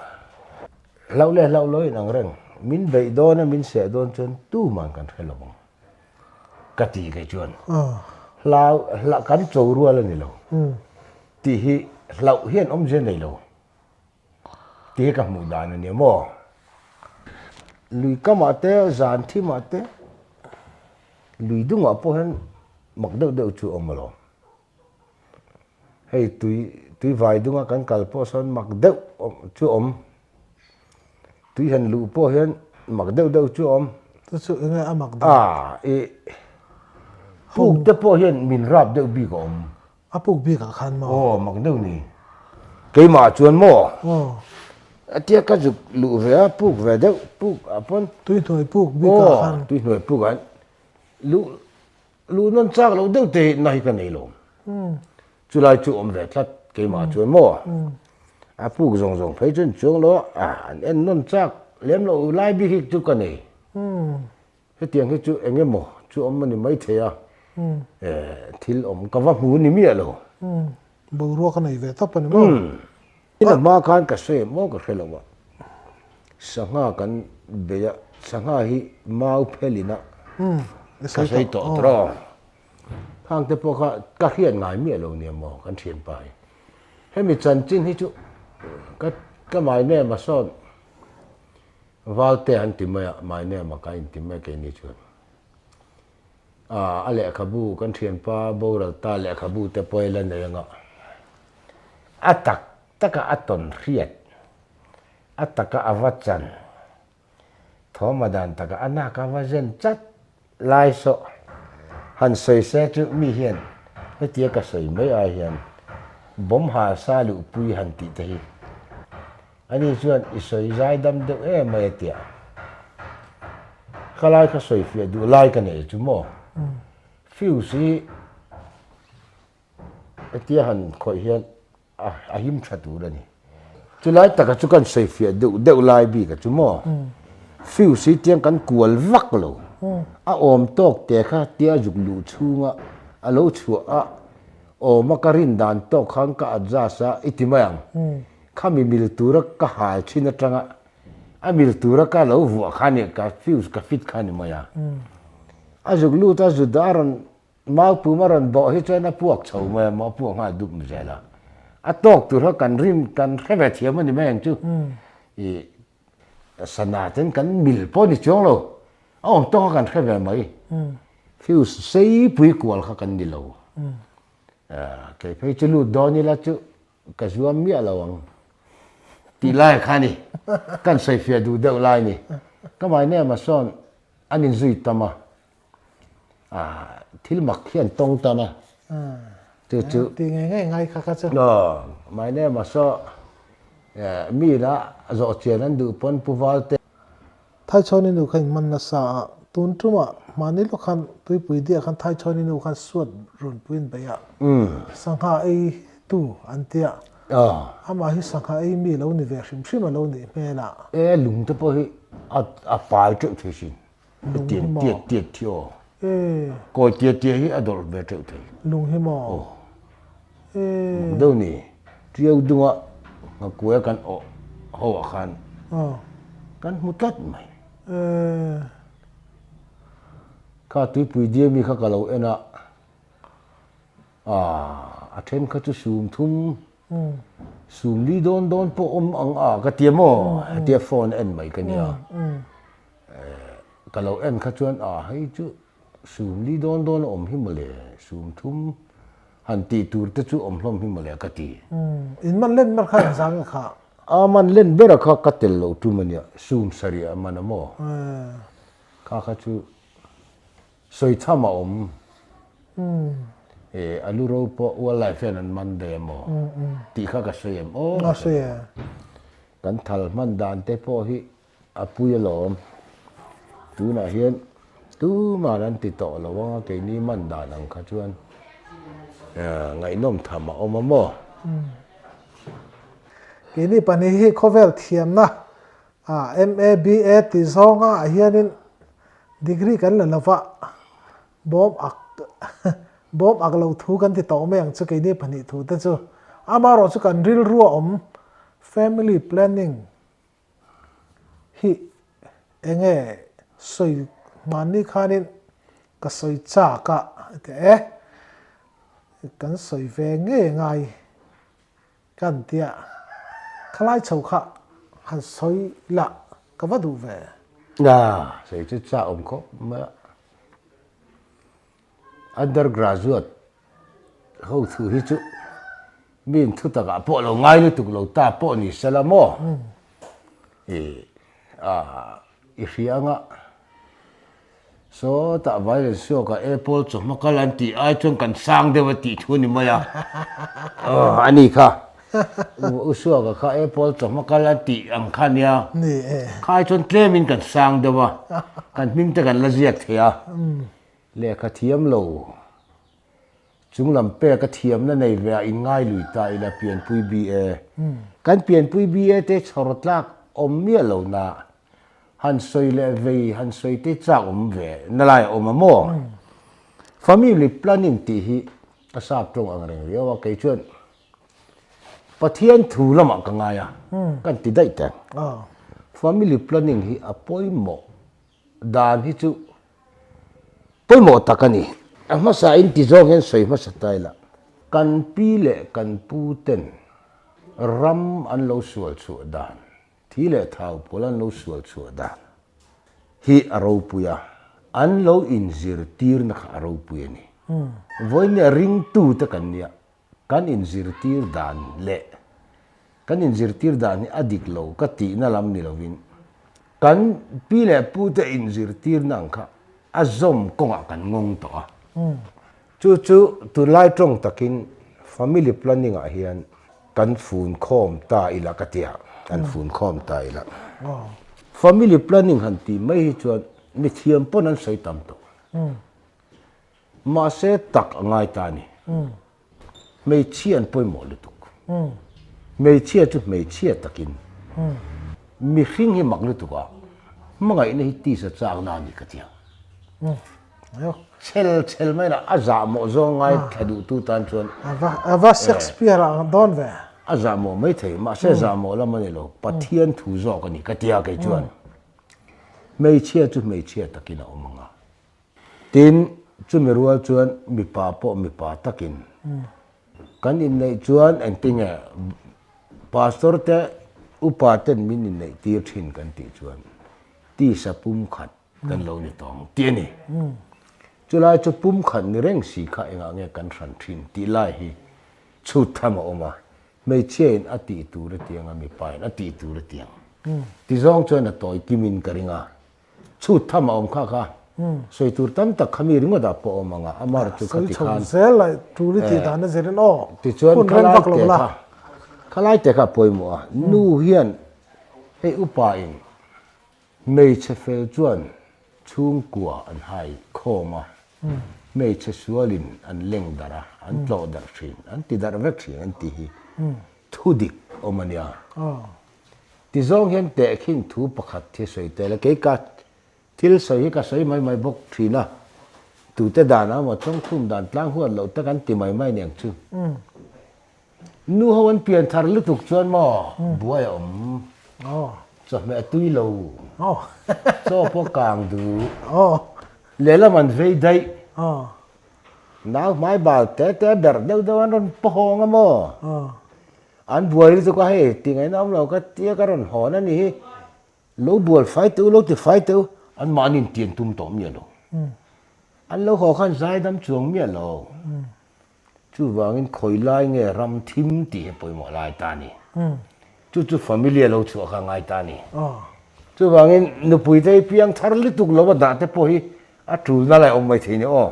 lau le lau loi nang reng min bei don min se don chon tu man kan khelo ka ti ke chuan lau la kan chou rual ni lo ti hi lau hian om je nei lo ti ka mu dan ni mo lui ka ma te zan thi ma te lui dung a po hen mak deuh chu om lo hei tui vai dunga kan kal po son mak deuh chu om tui han lu po hian mak deuh chu om chu nga amak puk te po hian min rap deuh bi ko om apuk bi ka khan ma mak deuh ni ke ma chuan mo atia ka ju lu ve puk ve deuh puk apon tui thoi puk bi ka khan tui thoi puk an lu non chak lo deuh te nai ka nei lo chulai chu om ve thlat ke ma chuan mo puk zong phei chen chung lo an en non chak lem lo lai bi hik chu ka nei he tiang he chu engemaw chu om mani mai theya thil om kawa hmu ni mi alo bo ro ka nei ve ta pani mo ina ma khan ka se mo ka khelawa sanga kan beya sanga hi mau phelina ka sei to tro hang te po ka hian ngai mi alo ni mo kan thian pai he mi chan chin hi chu ka mai ne ma son valte an ti mai ne ma ka in ti me ke ni chu ale khabu kan thian pa boral ta le khabu te poila ne nga atak taka aton riat ataka avachan thomadan taka anaka vazen chat lai so han sei se chu mi hian hetia ka sei mai a hian bom ha sa lu pui han ti te hi ani chuan isoi zai dam de mai tia khalai kha soi fi du lai ka nei chu mo fiu si etia han khoi hian a him thatu rani chulai taka chu kan sei fi de lai bi ka chu mo fiu si tiang kan kual vak lo a om tok te kha tia juk lu chunga a lo chu a o makarin dan tok khang ka adza sa itimayang khami mil tura ka hal china tanga a mil tura ka lo vu khani ka fiu ka fit khani maya a juk lu ta zu daran mau pu maran bo hi chana puak chho ma ma puak ha dup mi zela a tok tu ra kan rim kan khave thiam ani meng chu i sana ten kan mil po ni chong lo om to kan khave mai fiu sei pui kwal kha kan ni lo ke phei chu lu do ni la chu ka zuam mi alawang ti lai khani kan sei fia du de lai ni ka mai ne ma son anin zui tama thil mak hian tong tama chu ti ngai kha kha chu no mai ne ma so mi la zo chen an du pon puwal te thai choni nu khain man na sa tun tuma mani lo khan tui pui dia khan thai choni nu khan suat run puin ba ya sangha ei tu antia ama hi sangha ei mi lo ni ve shim shim lo ni me la lung te po hi a pai chu thi sin tiet thio ko tiet hi adol ve chu thi lung hi mo do ni triu dunga nga kuya kan ho khan kan mutat mai ka tui pui dia mi kha kalau ena a then kha chu sum thum sum li don po ang ka tiamo tia phone en mai ka nia kalau en kha chuan hai chu sum li don om hi male sum thum han ti tur te chu om hlom hi male ka ti in man len mar kha sang kha man len bera kha ka tel lo tu mania sum saria manamo kha chu soi chama om alu ro po wala fen an man de mo ti kha ka sei em na se kan thal man dan te po hi apui lom tu na hian tu ma ran ti to lo wa ke ni man dan ang kha chuan ngai nom thama om mo ke ni pani hi khovel thiam na MA BA ti zonga hianin degree kan la lawa bom ak lo thu kan ti to meng chu ke ni pani thu te chu ama ro chu kan ril ru om family planning hi enge soi mani khanin ka soi cha ka ke kan soi ve nge ngai kan tia khlai chau kha han soi la ka va du ve sei chu cha om ko ma undergraduate ho thu hi chu min thu ta ga po lo ngai lu tu lo ta po ni salamo i rianga so ta vai so ka apple chu makalanti ai chung kan sang de wa ti thu ni maya ani kha usua ka kha apple chu makalanti ang khania ni khai chon tlemin kan sang de wa kan ming ta kan la ziak thia le kha thiam lo chung lam pe ka thiam na nei ve in ngai lui ta ila pian pui BA kan pian pui BA te chhor tlak om mi lo na han soi le ve han soi te cha ve na lai mo family planning ti hi asap trong ang reng riawa kai chuan pathian thu lama ka nga ya kan ti dai ta family planning hi apoimo dan hi chu poimo takani ama sa in ti zong hen soi ma sa taila kan pi le kan pu ten ram an lo sual chu dan thi le thau polan lo sual chu dan hi aro puya an lo in zir tir na aro puya ni voin ring tu ta kan nia kan in zir tir dan le kan in zir tir dan ni adik lo ka ti na lam ni lovin kan pi le pu te in zir tir nang kha azom konga kan ngong to a chu tu lai trong takin family planning a hian kan fun khom ta ila ka tia kan fun khom ta ila family planning han ti mai hi chuan mi thiam pon an sei tam to ma se tak ngai ta ni mei chian poi mo lu tuk mei chia chu mei chia takin mi hring hi mak lu tuk a mangai ni ti sa chang na ni ka tia chel mai na aza mo zo ngai thadu tu tan chuan ava Shakespeare ang don ve aza mo mai thei ma se za mo la mani lo pathian thu zo ka ni ka tia kai chuan mei chia chu mei chia takina omanga tin chu mi rual chuan mi pa takin kan in nei chuan ang tinga pastor te upa ten min in nei tir thin kan ti chuan ti sa pum khat kan lo ni tong ti ni chulai chu pum khat ni reng si kha enga nge kan ran thin ti lai hi chu thama oma mei chen ati tu re tiang mi pai ati tu re tiang ti zong chuan a toy kimin karinga chu thama om kha soi tur tam tak khami ringa da po omanga amar chu khati khan sel lai tu ri ti dan zerin o ti chuan khalai te kha poimo a nu hian hei upa in mei che fel chuan chung kwa an hai khoma mei che sualin an leng dara an tlo dar thin an ti dar vek thin an ti hi thudik omania ti zong hian te khin thu pakhat the soi te la ke ka til soi ka soi mai bok thina tu te dana mo chong thum dan tlang huan lo ta kan ti mai neng chu nu hawan pian thar lu tuk chuan mo buai om so me tui lo so po kang du le la man vei dai now mai bal te ber deu an po hong mo an buai ri ko he ti ngai nam lo ka tia ka ron hon ani lo bual fight tu lo ti fight tu an manin tien tum tom mi lo an lo ho khan zai dam chuang mi lo chu wangin khoi lai nge ram thim ti poi mo lai ta ni chu family lo chu kha ngai ta ni chu wangin nu pui dei piang thar li tuk lo ba da te po hi a tul na lai om mai thi ni o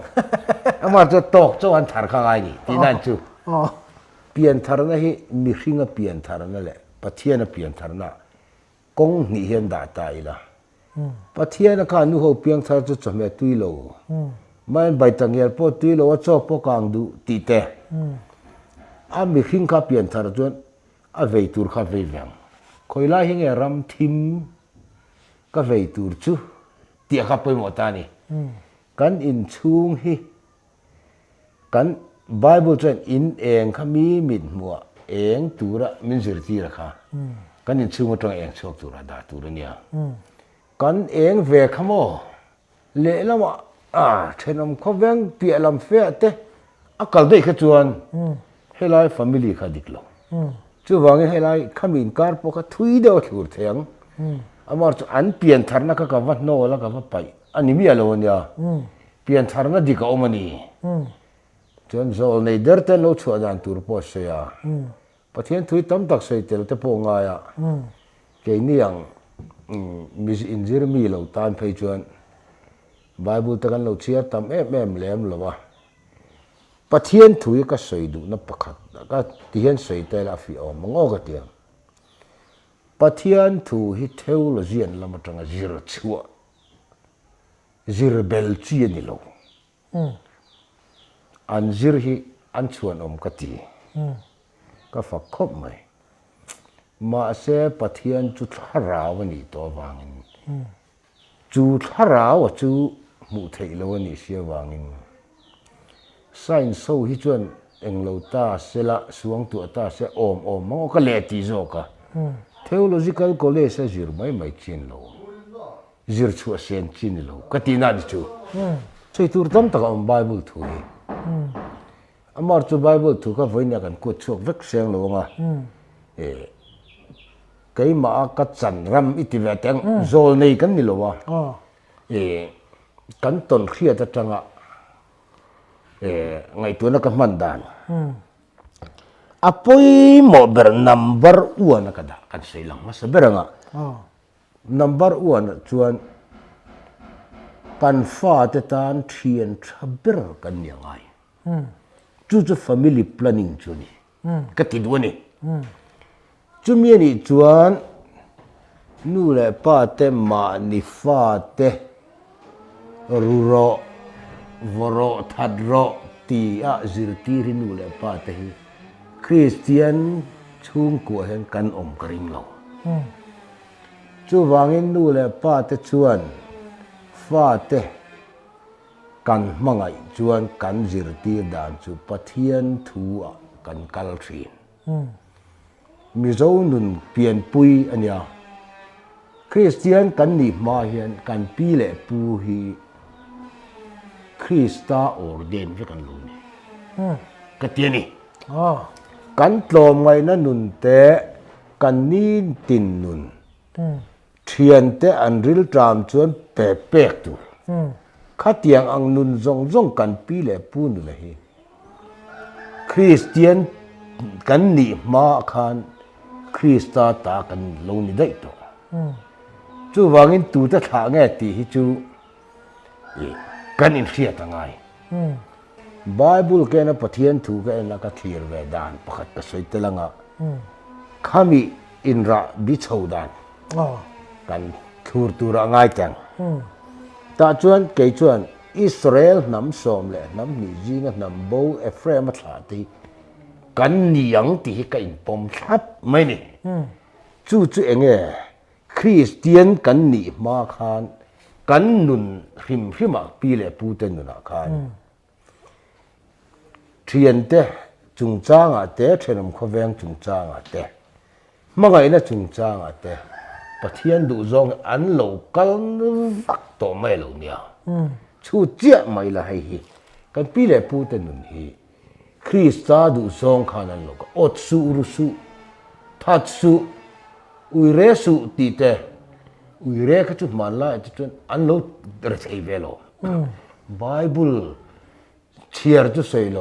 ama chu tok chu an thar kha ngai ni ti nan chu pian thar na hi mi hringa pian thar na le pathian a pian thar na kong ni hian da ta ila pathian ka nu ho piang thar chu chome tui lo mai bai tangel po tui lo cho po kang du ti te a mi hring ka pian thar chuan a vei tur kha vei vang khoi lai hi nge ram thim ka vei tur chu ti kha poi mo ta ni kan in chung hi kan bible chen in eng kha mi mit mua eng tura min zir ti ra kha kan in chung tong eng chok tura da tura nia kan eng ve khamo le lama thenom kho veng pi lam fe te akal dei kha chuan helai family kha diklo chu wangin helai khamin kar po kha thui deuh thur theng amar chu an pian tharna ka va no la ka va pai ani mi alo nia pian tharna dika omani chuan zol nei der te lo chu dan tur po se ya pathian thui tam tak sei tel te po nga ya ke ni yang mis injir mi lo tan phei chuan bible ta kan lo chia tam em lem lo wa pathian thui ka sei du na pakhat ka tian sei te la fi om ngo ka tiang pathian thu hi theology an lama tanga zir chua zir bel chi ni lo an zir hi an chuan om ka ti ka fa khop mai ma se pathian chu tharaw ni to wangin จูทาราวจูมุเทโลนี่เสียวางินไซน์โซฮิจวนเอ็งโลตาเซละสวงตัวตาเซอมมังก็เลติโจกะ theological college จิรไม่ชินโลจิรชัวเซนชินโลก็ตีนัดจูช่วยตัวตั้มตะกันไบเบิลถุยอามาร์จูไบเบิลถุยก็ไว้เนี่ยกันกดช่วงเวกเสียงโลงอ่ะก็อีมากัดสันรำอิติเวตังโซลในกันนี่โลวะกันต้นเครียดจังอ่ะไงตัวนักมันดานapoy mo ber number 1 na kada kan silang mas beranga number 1 chuan kan fa te tan thian thaber kan niangai chu family planning chu ni ka ti du ni chu mi ni chuan nu le pa te ma ni fa te ru ro voro thad ro ti a zir ti ri nu le pa te hi Christian chung của hen kan karing lo chu wangin nu le pa te chuan fa te kan mangai chuan kan zir ti dan chu pathian thu a kan kal thin mi zo nun pian pui ania Christian kan ni ma hian kan pi le pu hi Christa ordain ve kan lo ni ka tianiกันตลอมไงนั่นนุนเตะกันนี่ตินนุนเทียนเตะอันริลตรามชวนเปะเปกตัวข้าเตียงอังนุนจงกันปีเล่ปูนเลยคริสเตียนกันนี่มาคันคริสตาตากันลงนี่ได้ตัวจู่วางินตูตะถาแง่ตีฮิจูกันอินเสียตั้งไงBible แกนะปะเทียนถูกแกนะก็ทีร์เวดานประคัตกษย์ตะลังอ่ะข้ามีอินระบิชาวดานกันทูร์ตูระง่ายจังตาชวนเกยชวนอิสราเอลน้ำสมเลยน้ำนิจิงน้ำโบเอฟเรมมาถาตีกันนี่ยังตีกันปมทับไม่นี่จู่เองคริสเตียนกันนี่มาคานกันนุนริมปีเล่ปูเตนุนาคานเทียนเตะจุงจ้างเตะเทนมขวงจุงจ้างเตะมื่อไงนะจุงจ้างเตะปะเทียนดูจงอันโลกันวักตัวไม่โลเนี่ยชูเจี๊ยไม่ละให้ฮีกันปีเล่พูดแต่นุนฮีคริสตาดูจงขานันโลกอดสูรุสูทัดสูอุยเรสูตีเตะอุยเรก็จุดมันละจุดอันโลเรสเอเวโลไบเบิลเชียร์จุดใส่โล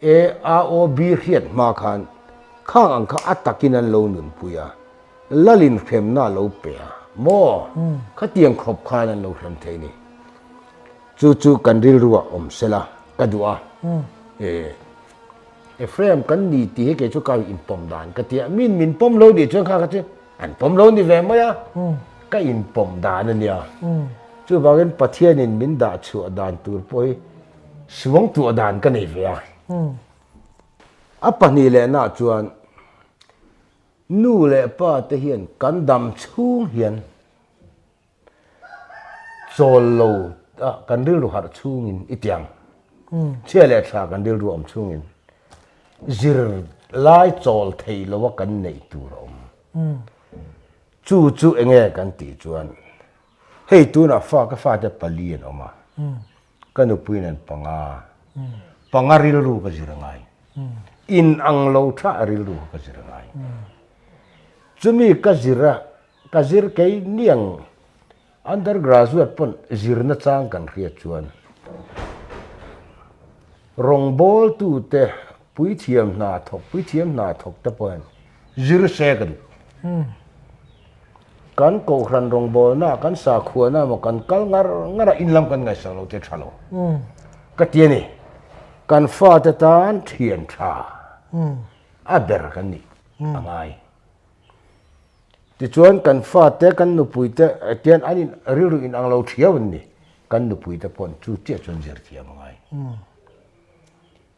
AROB เรียดมาคันข้างอังคาอัตตะกินันโลนุนปุยาละลินเข็มหน้าโลเปียโมข้าเตียงครบคานันโลเข็มเทนี่จู่กันริรัวเสละกระดัวเฟรมกันดีตีให้แกจู่กายอินปมดานกะเตียมินปมโลดีจนข้าก็จะอันปมโลดีแวมไหมอ่ะก็อินปมดานนั่นเนี่ยจู่บางคนปะเทียนินมินดาชัวดานตัวป่วยสวงตัวดานกันในเวียอัปปนี่แหละน่าจวนนู่แหละป้าตะเฮียนกันดำชูเฮียนโซโลกันดิลรูหัดชูงินอิตยังเชื่อแหละชากันดิลรูอมชูงินจิรไล่โจลเทยลว่ากันในตัวเราจู่เองกันตีจวนเฮ้ยตัวน่ะฟ้าจะปลีนออกมากันอุปนันปังริลรูก็จิรไงอินอังโลทราริลรูก็จิรไงจะมีกจิรแกเนียง undergraduate ปนจิรนัดจ้างกันเรียจวนรงบอลตูเตะปุยเทียมนาถกตะปนจิรเซกันกันโกครันรงบอลน่ะกันสาขวน่ะมันกันกัลงาอินลำกันไงสังโลเตชะโลก็เทียนี่กันฟาดตานเทียนชาอับเดรกันนี่อะไรที่ชวนกันฟาดแต่กันนุปุยแต่เทียนอันนี้ริลอินอังโลเทียวันนี้กันนุปุยแต่ปนจู่เจี๊ยจนเจอเทียมอะไร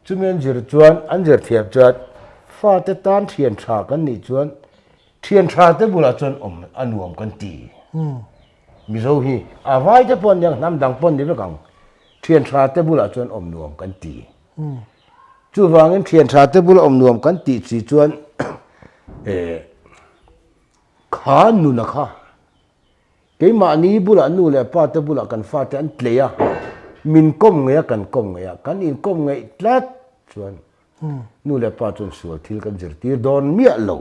จู่เมียนเจอจวนอันเจอเทียบจัดฟาดแต่ตานเทียนชากันนี่จวนเทียนชาแต่บุรุษจนอันวมกันตี mi zo hi a vai te pon yang nam dang pon ni lo kang thian tha te bula chuan om nuam kan ti chu wangin thian tha te bula om nuam kan ti chi chuan kha nu na kha cái mà ní bula nu le pa te bula kan fa te an pleya min kom nge kan in kom nge tlat chuan nu le pa chuan sual thil kan zir tir don mia lo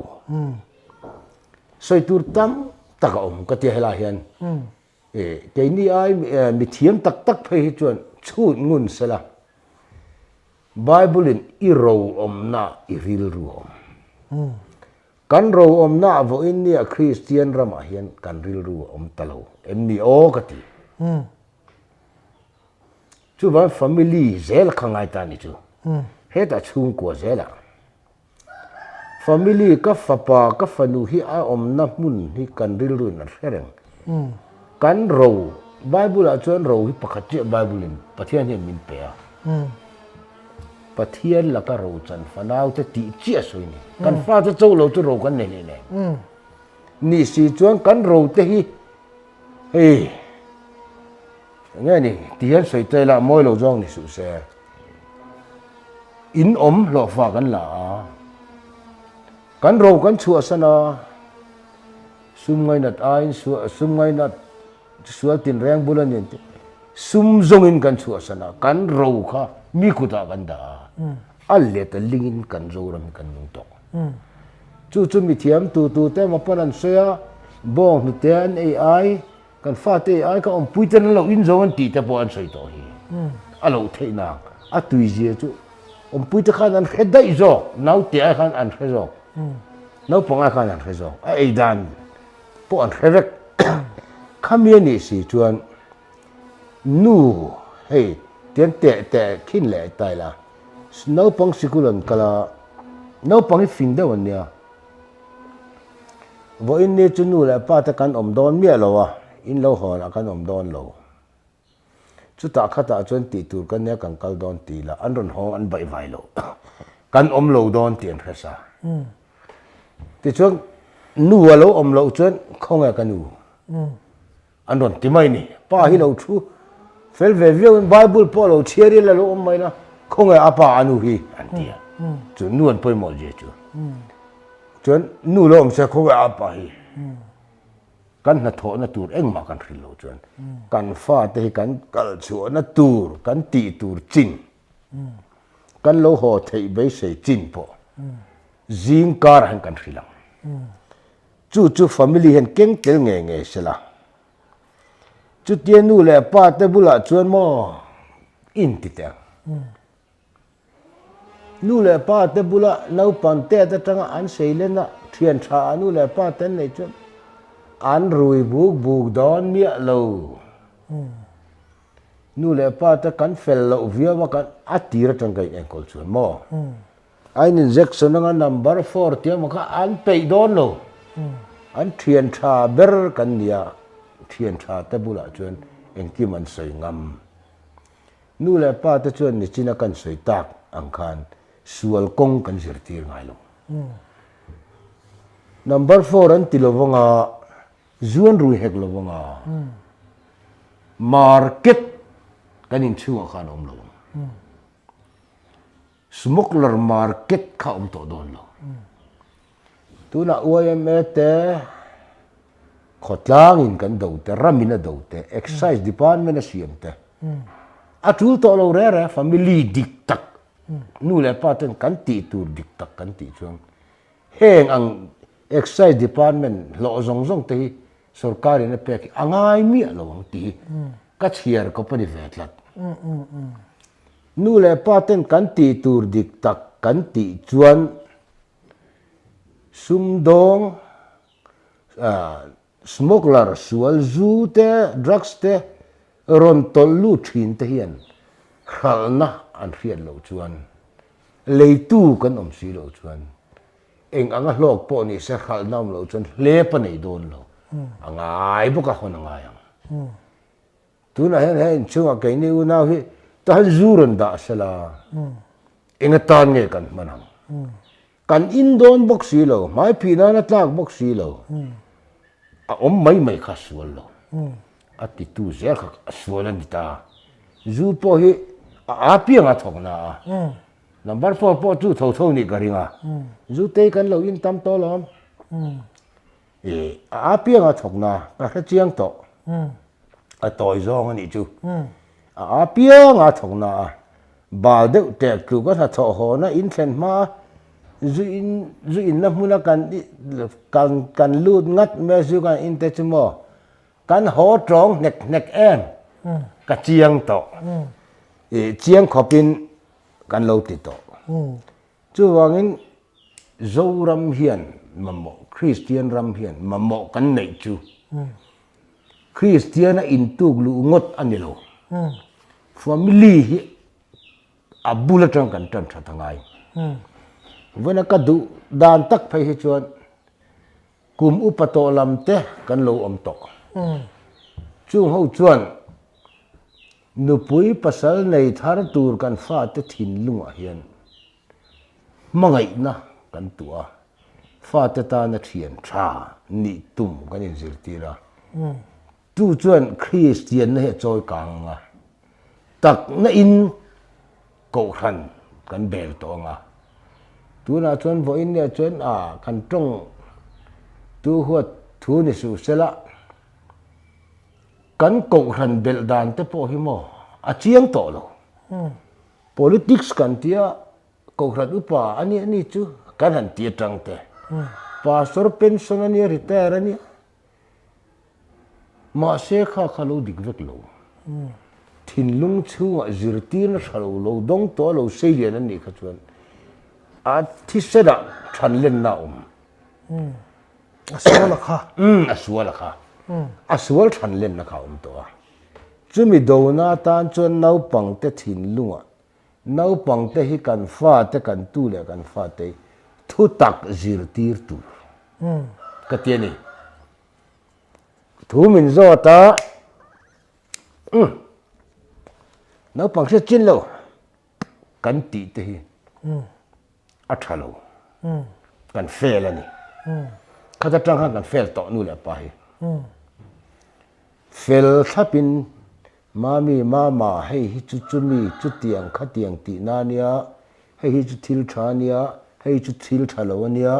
soi tur tam taka om ka ti hela hian cái ni ai mi thiam tak tak phei hi chuan chhut ngun sela bible in i ro om na i ril ru om kan ro om na vo in nia christian rama hian kan ril ru om talo em ni o ka ti chu ba family zel khangai ta ni chu he ta chung ko zela family ka fapa ka fanu hi a om na mun hi kan ril ru na hereng kan ro bible a chuan ro hi pakhat che bible in pathian hi min pe a pathian la ka ro chan fanau te ti chia soi ni kan fa te chou lo chu ro kan ne ne ni si chuan kan ro te hi nghe ni tiyan soi te la moi lo jong ni su se in om lo fa kan la kan ro kan chu asana sum ngai nat ain sum ngai nat sual tin reng bulan yin sum zong in kan chu asana kan ro kha mi kuta kan da al le ta lingin kan zo ram kan nung to chu mi thiam tu te ma panan soya bong nu te an ai kan fa te ai ka om puiten lo in zo an ti te po an soi to hi alo theina a tui je chu om puite khan an khedai zo nau te ai khan an khezo nau pong ai khan an khezo ai dan po an khevek khamia ni si chuan nu hey tian te khin le tai la nau pong sikulan kala nau pong fin da wan nia vo in ne chu nu la pa ta kan om don mia lo wa in lo ho la kan om don lo chu ta khata chuan ti tur kan ne kan kal don ti la an ron ho an bai vai lo kan om lo don tian khasa ti chuan nu wa lo om lo chuan khong a kanu an ron ti mai ni pa hi lo thu fel ve viu bible po lo chiari la lo om mai na khong a apa anu hi an tia chu nuan poi mo je chu chuan nu lo om se khong a apa hi kan na tho na tur eng ma kan ril lo chuan kan fa te kan kal chu na tur kan ti tur chin kan lo ho thei be sei chin po zing kar han kan rilang chu family hen keng tel nge sela chu tian nu le pa te bula chuan mo in ti te nu le pa te bula no pan te ta tanga an sei le na thian tha nu le pa ten nei chuan an rui buk don mia lo nu le pa ta kan fel lo via wa kan atira tang kai en kol chuan mo ai nin jackson nga number 4 tia ma kha an pei don lo an thian tha ber kan nia thian tha te bula chuan en ki man soi ngam nu le pa ta chuan ni china kan soi tak ang khan sual kong kan zir tir ngai lo number 4 an tilovanga zuan rui hek lo wanga market kanin chunga khan om lo smuggler market kha om to don lo tuna OMA te khotlang in kan do te ramina do te excise department a siam te a tul to lo re family dik tak nu le paten kan ti tur dik tak kan ti chuang heng ang excise department lo zong te सरकारी ने पे अंगाई मी लो ती कछियर को पनि vetlat nu le paten kan ti tur dik tak kan ti chuan sumdong smuggler sual zu te drugs te ron tol lu thin te hian khalna an rian lo chuan leitu kan om si lo chuan eng anga hlok po ni se khalnam lo chuan le pa nei don lo angai buka hon angai tu na hen chunga ke ni u na hi tan zuron da sala inga tan nge kan manang kan indon box si lo mai pina na tlak box si lo a om mai kha sual lo ati tu zel khak sualan dita zu po hi a pianga thokna number 4 po chu tho tho ni garinga zu te kan lo in tam to lom a pianga thokna ka kha chiang to a toy zong ani chu a pianga thokna ba de te ku ka tha tho ho na in thlen ma zu in na muna kan lut ngat me zu kan in te chmo kan ho trong nek em ka chiang to chiang khopin kan lo ti to chu wangin zo ram hian mamo Christian ram hian mamo kan nei chu Christian in tuk lu ngot anilo family hi abula tang kan tan thatangai vena ka du dan tak phai hi chuan kum upato lam te kan lo om to chung ho chuan nupui pasal nei thar tur kan fa te thin lunga hian mangai na kan tua fa te ta na thian tha ni tum kan in zirtira tu chuan Christian na he choi kanga tak na in ko khan kan bel to nga tu na chuan vo in ne chuan kan tong tu huat thu ni su sela kan ko khan bel dan te po hi mo a chiang to lo politics kan tia ko khan upa ani chu kan han tia tang te pastor pension ani retire ani ma se kha khalo dik vek lo thin lung chunga zirtir thalo lo dong to lo sei lian ani kha chuan a thi seda than len na aswala kha aswala kha aswal than len na kha to chumi do na tan chuan nau pang te thin lunga nau pang te hi kan fa te kan tu le kan fa te thu tak zirtir tu ka tiani thu min zo ta nau pang se chin lo kan ti te hi a thalo kan fel ani khata tang kan fel to nu le pa hi fel thapin mami mama hei hi chu chumi chu tiang kha tiang ti na nia hei hi chu thil tha nia hei chu thil thalo ania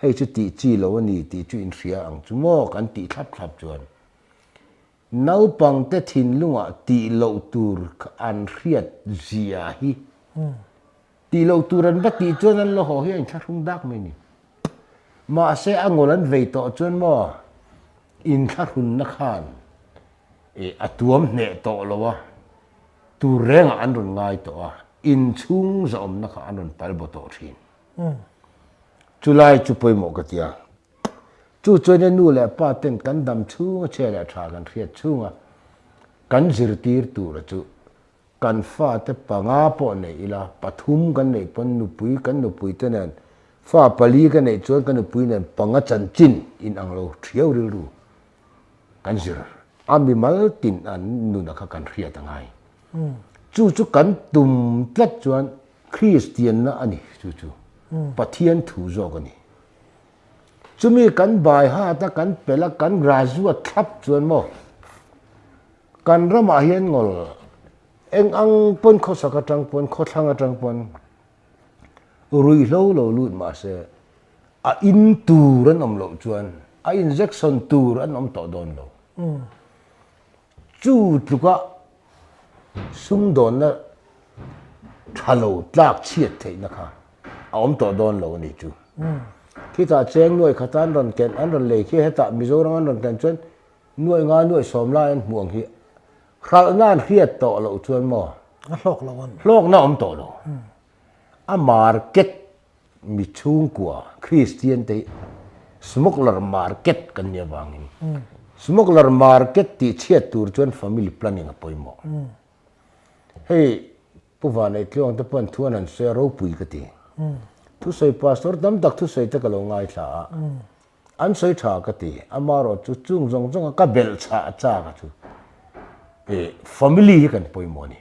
hei chu ti chi lo ani ti chu in ria ang chu mo kan ti thap chuan nau pang te thin lunga ti lo tur an riat zia hi ti lo turan ba ti chuan an lo ho hi an thung dak me ni ma se angolan vei to chuan mo in thun na khan atuam ne to lowa tu renga an run ngai to in chung zom na kha an run pal bo to thin chulai chu poi mo katia chu chuan nu le pa ten kan dam chu che le tha kan riat chunga kan zirtir tu ra chu kan fa te panga po nei ila pathum kan nei pon nu pui te nen fa pali kan nei chuan kan nu pui nen panga chan chin in anglo thiau ril ru kan zir ami mal tin an nu na kha kan ria tangai chu kan tum tlat chuan Christian na ani chu pathian thu zo gani chumi kan bai ha ta kan pela kan graduate thap chuan mo kan rama hian ngol eng ang pon kho saka tang pon kho thanga tang pon rui lo lut ma se a in tur an om lo chuan a injection tur an om to don lo chu tuka sum don na thalo tlak chiat thei na kha a om to don lo ni chu khi ta cheng noi khatan ron ken an ron le khi heta mizoram an ron ken chuan nuai nga nuai som lai an muang hi khral nan hiat to lo chuan mo a hlok lawan hlok na om to lo a market mi chung kwa Christian te smuggler market kan nia wangin smuggler market ti chiat tur chuan family planning a poimo hey puwan ai tliong te pon thuan an se ro pui ka ti thu sei pastor dam dak thu sei te ka lo ngai thla an sei tha ka ti amaro chu chung jong jong ka bel cha ka chu family hi kan poimo ni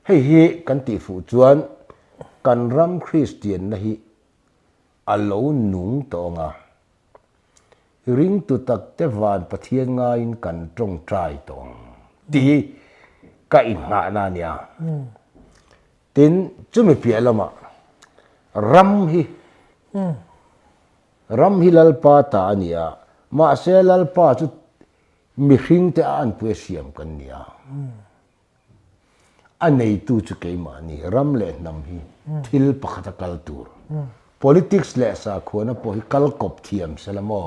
hei kan ti fu chuan kan ram Christian na hi alo nung to nga ring tu tak te van pathian nga in kan trong trai tong ti ka in nga na nia tin chumi pia lama ram hi lalpa ta ania ma se lalpa chu mi hring te an pu siam kan nia anei tu chu ke ma ni ram le nam hi thil pakhata kal tur politics le sa khona po hi kal kop thiam selamo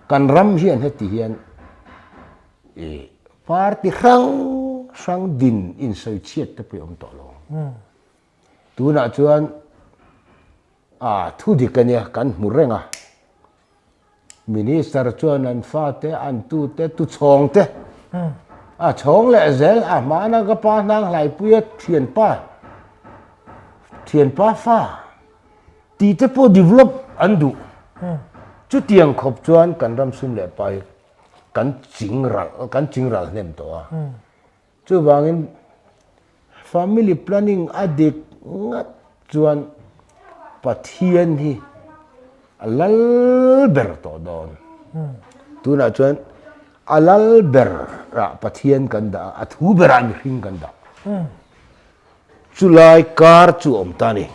kan ram hian heti hian party sang din in soi chiat te pe om to lo tu na chuan thu dikania kan murenga minister chuan an fa te an tu te tu chong te chong le zel mana ka pa nang lai puya thian pa fa ti te po develop andu chu tiang khop chuan kan ram sum le pai kan chingral nem to chu wangin family planning adik ngat chuan pathian hi alal ber to don tu na chuan alal ber ra pathian kan da athu bera mi hring kan da chulai kar chu om tani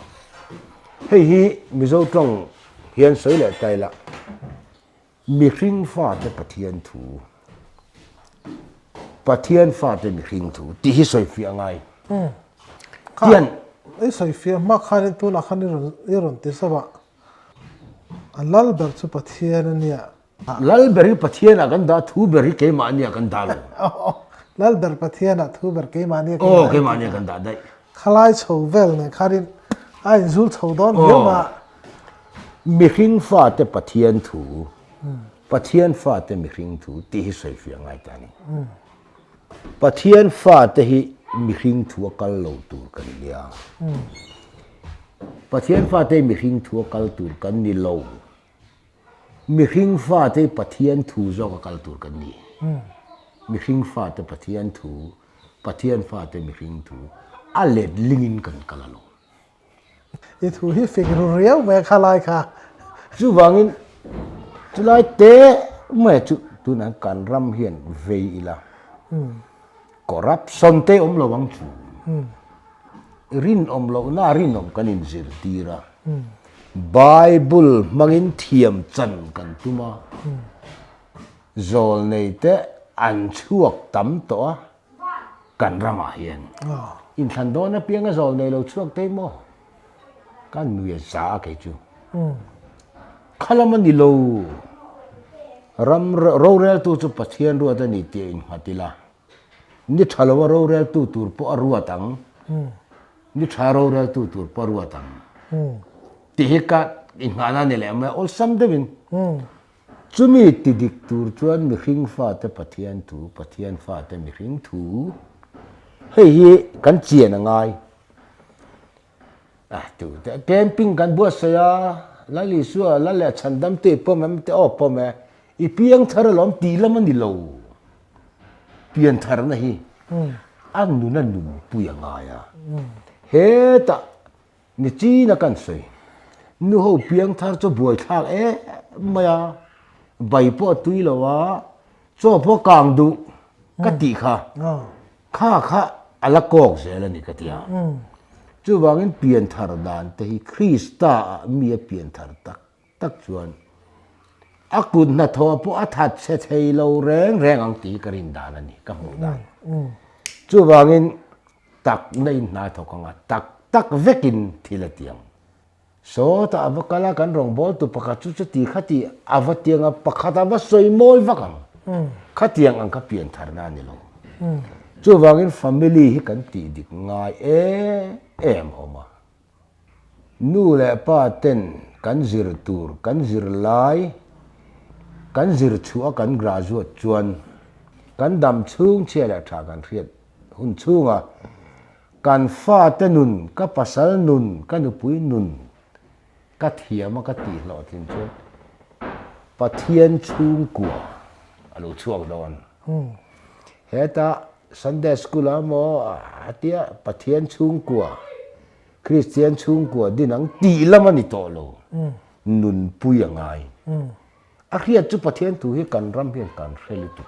hei hi mizo tong hian soi le tai la mi hring fa te pathian thu pathian fa te mi hring thu ti hi soi fi angai tian ei soi fi ma khan tu la khan ni ron te sawa alal ber chu pathian ania lal beri pathian akan da thu beri ke ma ania kan da lo lal ber pathian a thu ber ke ma ni ke ma ania kan da dai khalai chho vel ne kharin ai zul chho don hiama mi hring fa te pathian thu pathian fa te mi hring thu ti hi soi fi angai tani pathian fa te hi mi hring thu kal lo tur kan lia pathian fa te mi hring thu kal tur kan ni lo mi hring fa te pathian thu zo ka kal tur kan ni mi hring fa te pathian fa te mi hring thu a let lingin kan kalalo i thu hi figure riau me khalai kha chu wangin chulai te me chu tu na kan ram hian vei ila corruption te om lo wang chu rin om lo na rin om kan in zir tira bible mangin thiam chan kan tuma zol nei te an chuak tam to kan rama hian in than do na pianga zol nei lo chuak te mo kan nuya sa ke chu khalamani lo ram ro rel tu chu pathian ru da ni te in hatila ni thalawa ro rel tu tur po arua tang ni tharo rel tu tur po arua tang ti heka in hana ne le ma ol sam de win chumi ti dik tur chuan mi hring fa te pathian fa te mi hring thu hei hi kan chien angai tu te camping kan bo saya lali suwa lale chandam te pom te o pom i piang thar lom ti lam ni lo pian thar na hi an nu na nu puya nga ya he ta ni chi na kan sei nu ho piang thar cho buai thak maya bai po tui lo wa cho po kang du ka ti kha ala kok se la ni ka tia chu wangin pian thar dan te hi krista mi pian thar tak chuan akun na tho po athat se thei lo reng ang ti karin dan ani ka mu dan chu wangin tak nei na tho kanga tak vekin thila tiang so ta avakala kan rong bol tu pakha chu ti khati avatianga pakhata ba soi moi vakang khatiang ang ka pian thar na ni lo chu wangin family hi kan ti dik ngai em oma nu le pa ten kan zir tur kan zir lai kan zir chua kan graduate chuan kan dam chung che la tha kan riat hun chunga kan fa te nun ka pasal nun kan upui nun ka thiama ka ti lo tin chu pathian chung kwa alo chuak don heta Sunday school amo atia pathian chung kwa Christian chung kwa dinang ti lamani to lo nun puyangai akhia chu pathian tu hi kan ram hian kan hreli tu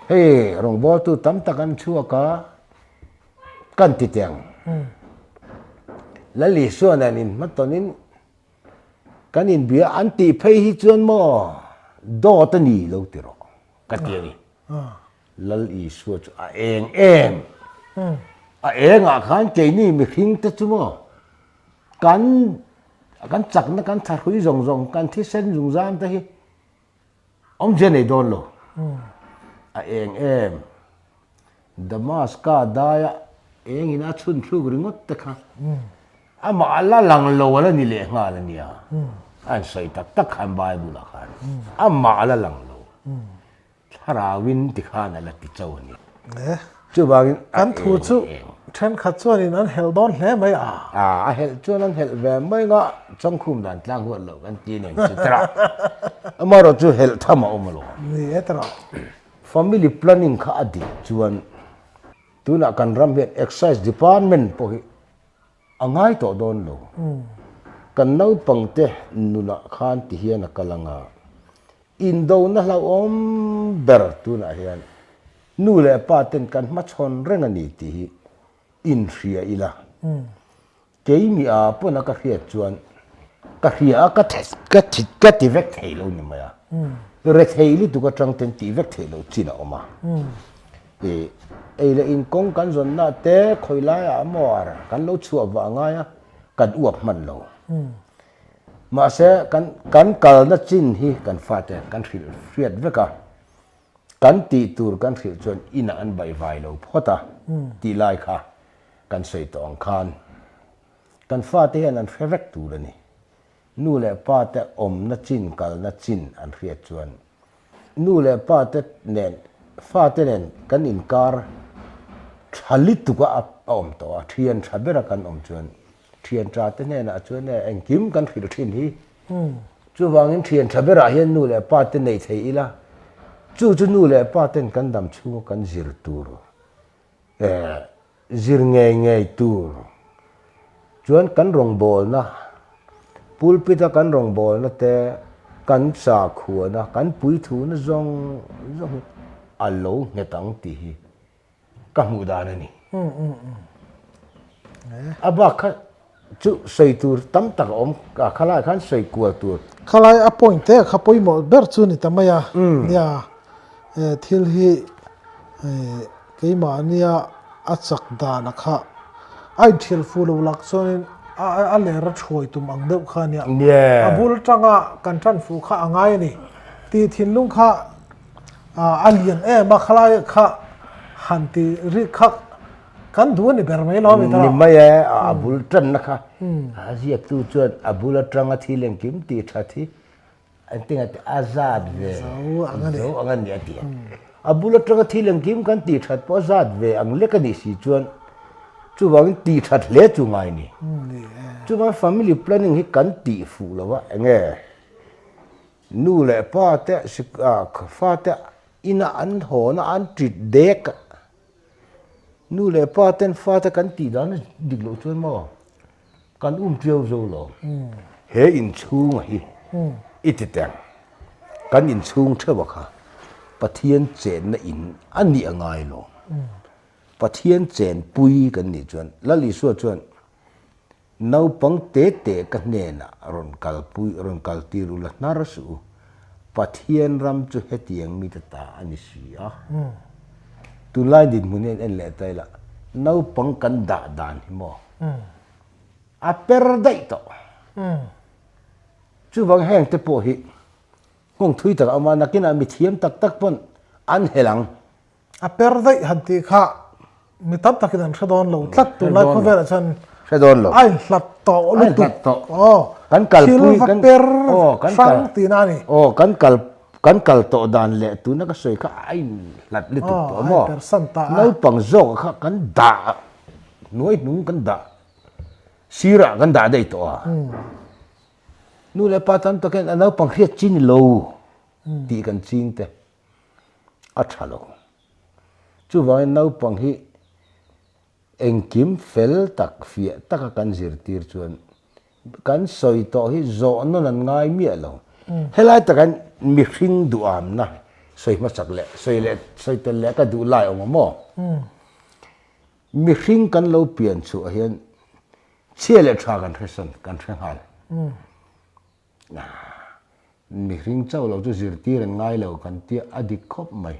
hey rong bol tu tam takan chua ka kan ti tiang lali suan anin matonin kanin bia anti phei hi chuan mo do ta ni lo ti ro ka tiani lal i suwa chu a eng a eng a khan ke ni mi hing ta chu mo kan chak na kan thar hui zong zong kan thi sen zung zam ta hi om je nei don lo a eng damas ka daya eng ina chun thu ringot ta kha ama ala lang lo wala ni le nga la nia an sai tak tak khan bible la khan ama ala lang lo thara win ti khan ala ti chaw ni chu bangin kan thu chu then khat chuan in an hel don hle mai hel chuan an hel ve mai nga chong khum dan tlang huat lo kan ti nen chitra amaro chu hel thama omalo ni etra family planning kha adi chuan tuna kan ram het exercise department po hi angai to don lo kan nau pangte nuna khan ti hian kalanga indo na la om ber tuna hian nu le paten kan ma chon reng ani ti hi in ria ila keimi a pona ka hria chuan ka hria ka ti vek thei lo ni maya re thei li tu ka tang ten ti vek thei lo china oma le in kong kan zon na te khoila ya mor kan lo chuwa wa nga ya kan uap man lo ma se kan kal na chin hi kan fate kan hril hriat veka kan ti tur kan hril chuan ina an bai vai lo phota ti lai kha kan sei tong khan kan fate hian an hrevek tur ani nu le pa te om na chin kal na chin an hriat chuan nu le pa te nen fate nen kan inkar thalit tu ka om to a thian thabera kan om chuan thian tra te ne na chuan ne engkim kan khil thin hi chu wangin thian thabera hian nu le pa te nei thei ila chu nu le pa ten kan dam chu kan zir tur zir ngei tur chuan kan rong bol na pulpita kan rong bol na te kan sa khuwa na kan pui thu na zong alo ngetang ti hi ka mu da na ni aba kha chu sei tur tam tak om ka khala khan sei kwa tur khalai appoint te khapoi mo ber chu ni tamaya ya thil hi keima ania achak da na kha ai thil fu lo lak chonin a le ra thoi tum ang deuh kha nia abul tanga kan tran fu kha angai ni ti thin lung kha alian ma khalai kha hanti ri kha kan du ni ber mai lo mi ta ni mai abul tran na kha azia tu chuan abul tanga thileng kim ti thathi antinga azad ve zo angan ni ati abul tanga thileng kim kan ti that po azad ve ang lekani si chuan chu wang ti that le chu ngai ni chu ma family planning hi kan ti fu lo wa nge nu le pa te fa te ina an ho na an treat dek nu le pa ten fa te kan ti dan dik lo chuan mo kan triau zo lo he in chung hi ititang kan in chung thewa kha pathian chen na in ani angai lo pathian chen pui kan ni chuan lali su chuan nau pang te ka ne na ron kal pui ron kal ti ru la nar su pathian ram chu hetiang mi ta ani si a tu lai din munen en le tai la nau pang kan da dan hi mo a per dai to chu wang heng te po hi hong thui tak ama nakina mi thiam tak tak pon an helang a per dai hanti kha mi tam takidan shadon lo tlat tu lai ko vera chan shadon lo ai hlat to lu tu kan kal pui kan per kan sang ti na ni kan kal to dan le tu na ka soi kha ai hlat li tu to mo per san ta nau pang zo kha kan da noi nung kan da sira kan da dai to nu le patan to ken nau pang khriat chin lo ti kan chin te a thalo chu vai nau pang hi engkim fel tak fia taka kan zir tir chuan kan soi to hi zo non an ngai mi lo helai takan mi hring du am na soi ma sak le soi tel le ka du lai om mo mi hring kan lo pian chu a hian chia le tha kan thresan kan thre hal mi hring chau lo chu zirtir ngai lo kan tia adik khop mai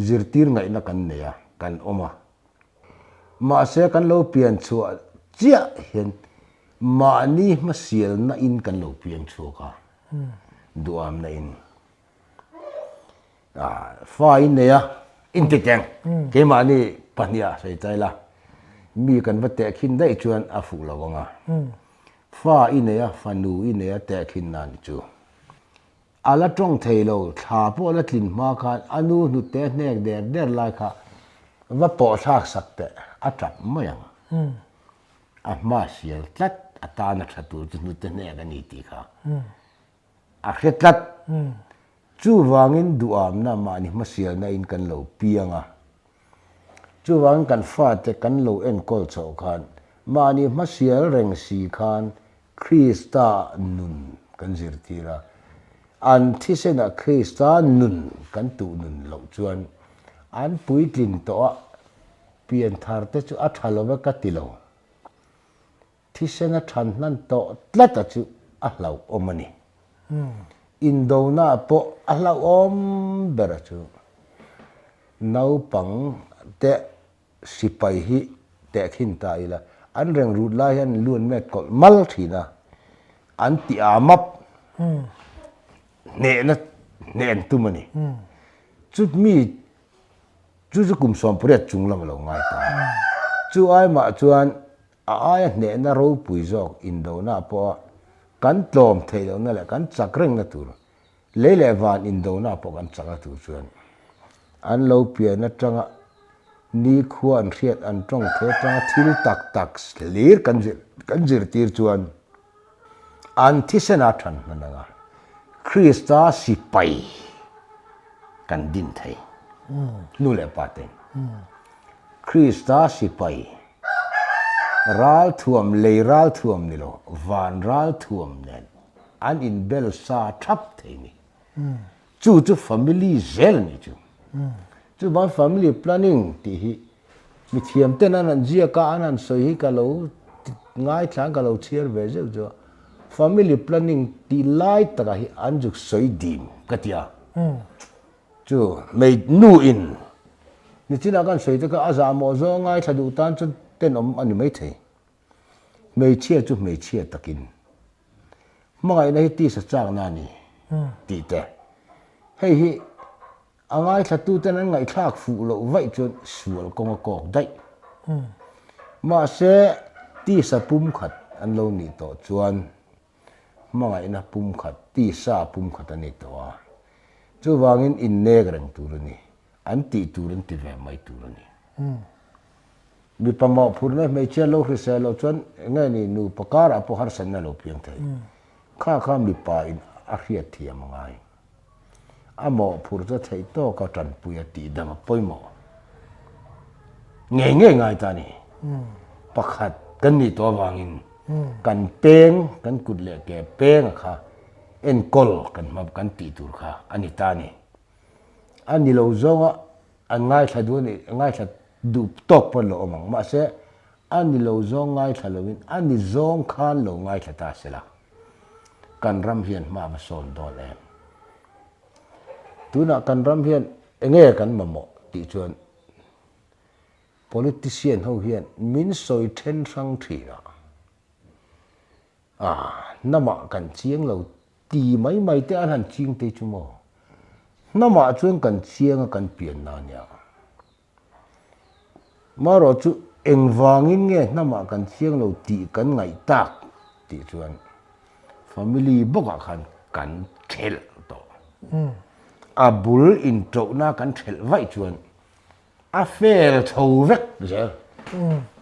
zirtir ngai na kan ne ya kan oma ma se kan lo pian chu chia hian ma ni ma sial na in kan lo pian chu ka duam na in fa in ne ya in te teng ke ma ni pania sai tai la mi kan va te khin dai chuan a fu lo nga fa in ne ya fa nu in ne ya te khin nan chu ala trong thei lo tha po la tlin ma khan anu nu te nek der lai kha va po thak sak te a tap mayang a ma sial tlat ata na thatu nu te ne ga ni ti kha a khetlat chu wangin duam na ma ni ma sial na in kan lo pianga chu wang kan fa te kan lo en kol chau khan ma ni ma sial reng si khan Krista nun kan zirtira an thi sena Krista nun kan tu nun lo chuan an pui tlin to pian thar te chu a thalo ka ti lo thi sena than nan to tlata chu a hlau omani indo na po a hlau om bera chu nau pang te sipai hi te khin ta ila an reng rut lai han luan met kol mal thina an ti amap ne en tu mani chút mi chú kum som pret chung lam lo ngai ta chu ai ma chuan ai ne na ro pui jok indo na po kan tlom thei lo na le kan chak reng na tur le le van indo na po kan chaka tu chuan an lo pia na tanga ni khuan riat an tong the ta thil tak lir kan jir tir chuan an thi sena than na Krista si pai kan din thei nu le pa te Krista si pai ral thuam le ral thuam ni lo van ral thuam nen an in bel sa thap thei ni chu family zel ni chu ba family planning ti hi mi thiam ten an jia ka an so hi ka lo ngai thang ka lo chiar ve je jo family planning ti lai ta hi an juk soi dim katia chu mei nu in ni china kan soi te ka aza mo zo ngai thadu tan chu ten om ani mai thei mei chia chu mei chia takin mangai na hi ti sa chang na ni ti te hei hi angai thatu ten an ngai thak fu lo vai chu sual kong ko dai ma se ti sa pum khat an lo ni to chuan mangai na pum khat ti sa pum khat ani to a chu wangin in negrang turani an ti turan ti ve mai turani mi pamo phurna me chelo hriselo chon ngai ni nu pakara po har san na lo piang thai kha mi pa in a hriat thiam ngai amo phur cha thei to ka tan puya ti dang poimo nge ngai ta ni pakhat kan ni to wangin kan peng kan kut le ke peng kha en kol kan map kan ti tur kha ani ta ni ani lo zonga an ngai thadu ni ngai thad du tok pa lo mang ma se ani lo zong ngai thalawin ani zong khan lo ngai thata sela kan ram hian ma ma son do le tuna kan ram hian enge kan mamo ti chuan politician ho hian min soi then sang thina nama kan chiang lo ti mai te an han ching te chumo nama chuan kan chiang kan pian na nya maro chu engwangin nge nama kan chiang lo ti kan ngai tak ti chuan family boka khan kan thel to abul in to na kan thel vai chuan a fel tho vek je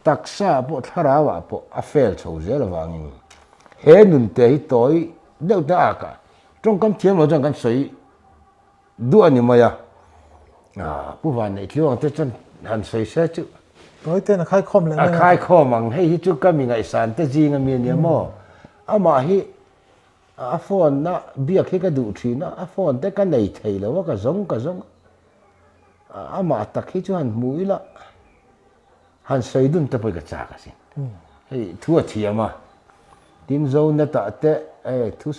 taksa po tharawa po a fel tho je lawangin he nun te hi toy deuh ta ka trong kam thiam lo jang kan soi du ani maya pu van nei thiong te chan han soi se chu nói tên là khai khom lại a khai kho mang hei hi chu ka mi ngai san te ji nga mi ni mo ama hi a phone na bia khi ka du thi na a phone te ka nei thei lo ka zong a ma ta khi chu han mui la han sei dun te poi ka cha ka sin hei thua thiama tin zo na ta te thu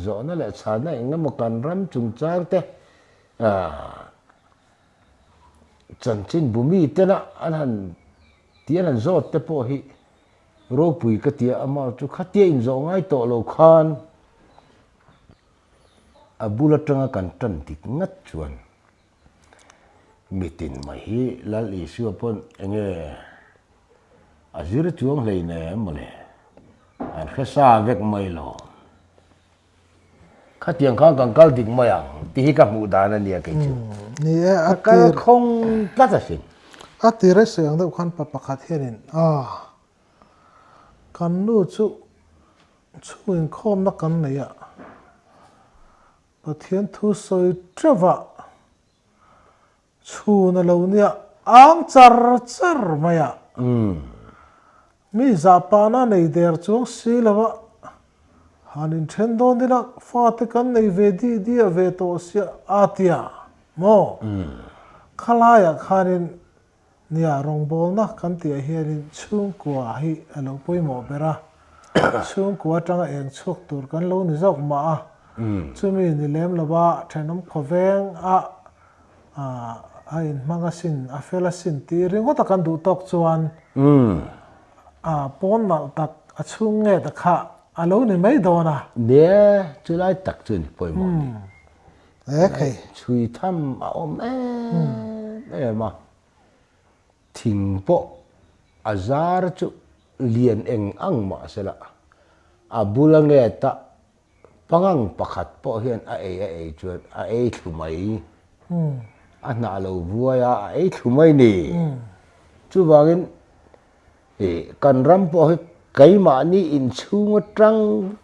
zo na le cha na inga mo kan ram chung char te chan chin bumi te na an han tian an zo te po hi ro pui ka tia ama chu khatia in zo ngai to lo khan a bula tanga kan tan tik ngat chuan mitin mai hi lal i su pon enge azir chuang hlei ne mole an khasa vek mai lo khatiang khang kang kal dik mai ang ti hi ka mu da na nia ke chu ni a ka khong ka ta sin a ti re seng deuh khan pa pakhat hianin kan nu chu in khom na kan nei a pathian thu soi trawa chu na lo nia ang char maya mi za pa na nei der chuang si lawa hanin then don dina fa te kan nei ve di a ve to sia atia mo khalaya khanin nia rong bol na kan ti hianin chung kwa hi alo poi mo bera chung kwa tanga eng chuk tur kan lo ni zok ma chumi ni lem lawa thanom khoveng a in mangasin a felasin ti ringo ta kan du tok chuan pon mal tak a chung nge ta kha alo ni mai dona ne chu lai tak chun poi mo okay chui tham a om ma thing po azar chu lian eng ang ma sela a bulange ta pangang pakhat po hian a chuan a thumai a na lo buaya a thumai ni chu wangin kan ram po hi kai ma ni in chunga tang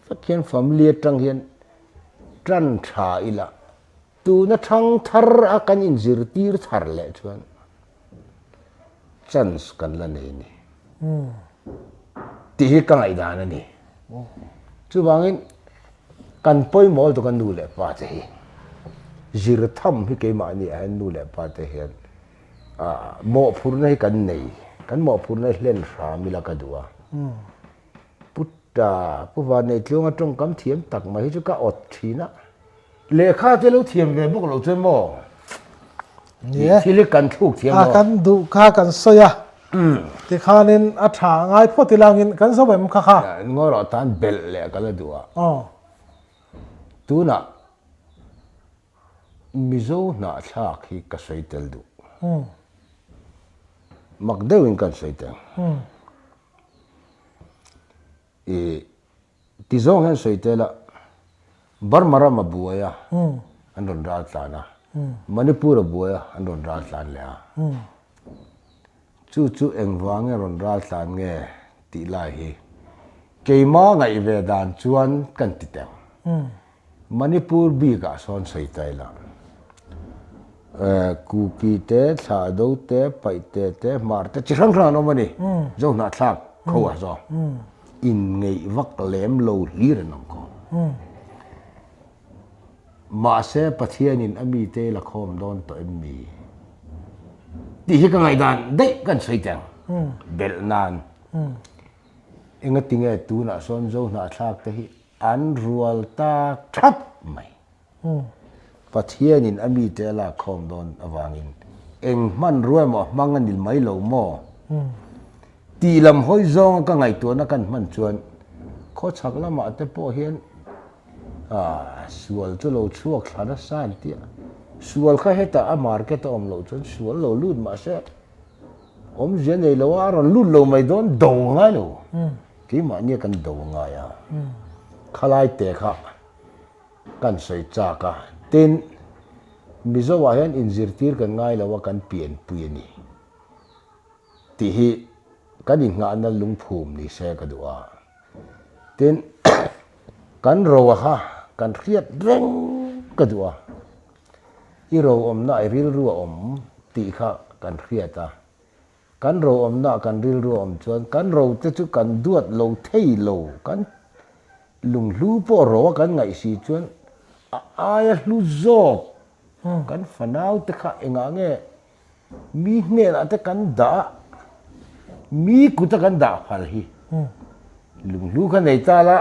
pathian family tang hian tran tha ila tu na thang thar a kan in zir tir thar le chuan chance kan la nei ni ti hi ka ngai da na ni chu wangin kan poi mol to kan nu le pa te hi zir tham hi ke ma ni an nu le pa te hian mo phur nei kan nei kan mo phur nei hlen ra mi la ka duwa putta puwa nei tlung atong kam thiam tak mai chu ka ot thina lekha te lo thiam ve bok lo chen mo thili kan thuk thiam mo kan du kha kan soya ti khanin a tha ngai pho ti langin kan so bem kha ngoro tan bel le ka la duwa tu na mizo na thak hi ka soitel du makdewin kan soitel ti zong han soitela barmara ma buaya an ron ra tlana manipur buaya an ron ra tlan le chu engwang ron ra tlan nge ti lai hi keima ngai ve dan chuan kan ti tem manipur bi ga son soitaila kuki te tha do te pai te mar te chi rang rang no mani zo na thak khawa zo in ngei vak lem lo hlir nang ko ma se pathian in ami te la khom don to mi ti hi ka ngai dan dei kan soitang bel nan enga tinge tu na son zo na thak te hi an rual ta thap mai pathian in ami te la khom don awangin eng man ruai mo manganil mai lo mo ti lam hoi zong ka ngai tu na kan man chuan kho chak lama te po hian sual chu lo chuak thana san ti sual kha heta a market om lo chuan sual lo lut ma se om je nei lo a ron lut lo mai don do ngai lo ki ma ni kan do nga ya khalai te kha kan sei cha ka tin mizo wa hian inzir tir kan ngai lo wa kan pian pui ni ti hi kan in nga na lung phum ni se ka duwa tin kan ro ha kan khiat reng ka duwa i ro om na i ril ru om ti kha kan khiata kan ro om na kan ril ru om chuan kan ro te chu kan duat lo thei lo kan lung lu po ro kan ngai si chuan ai lu zop kan fanau te kha enga nge mi hne na te kan da mi ku ta kan da phal hi lung lu kan nei ta la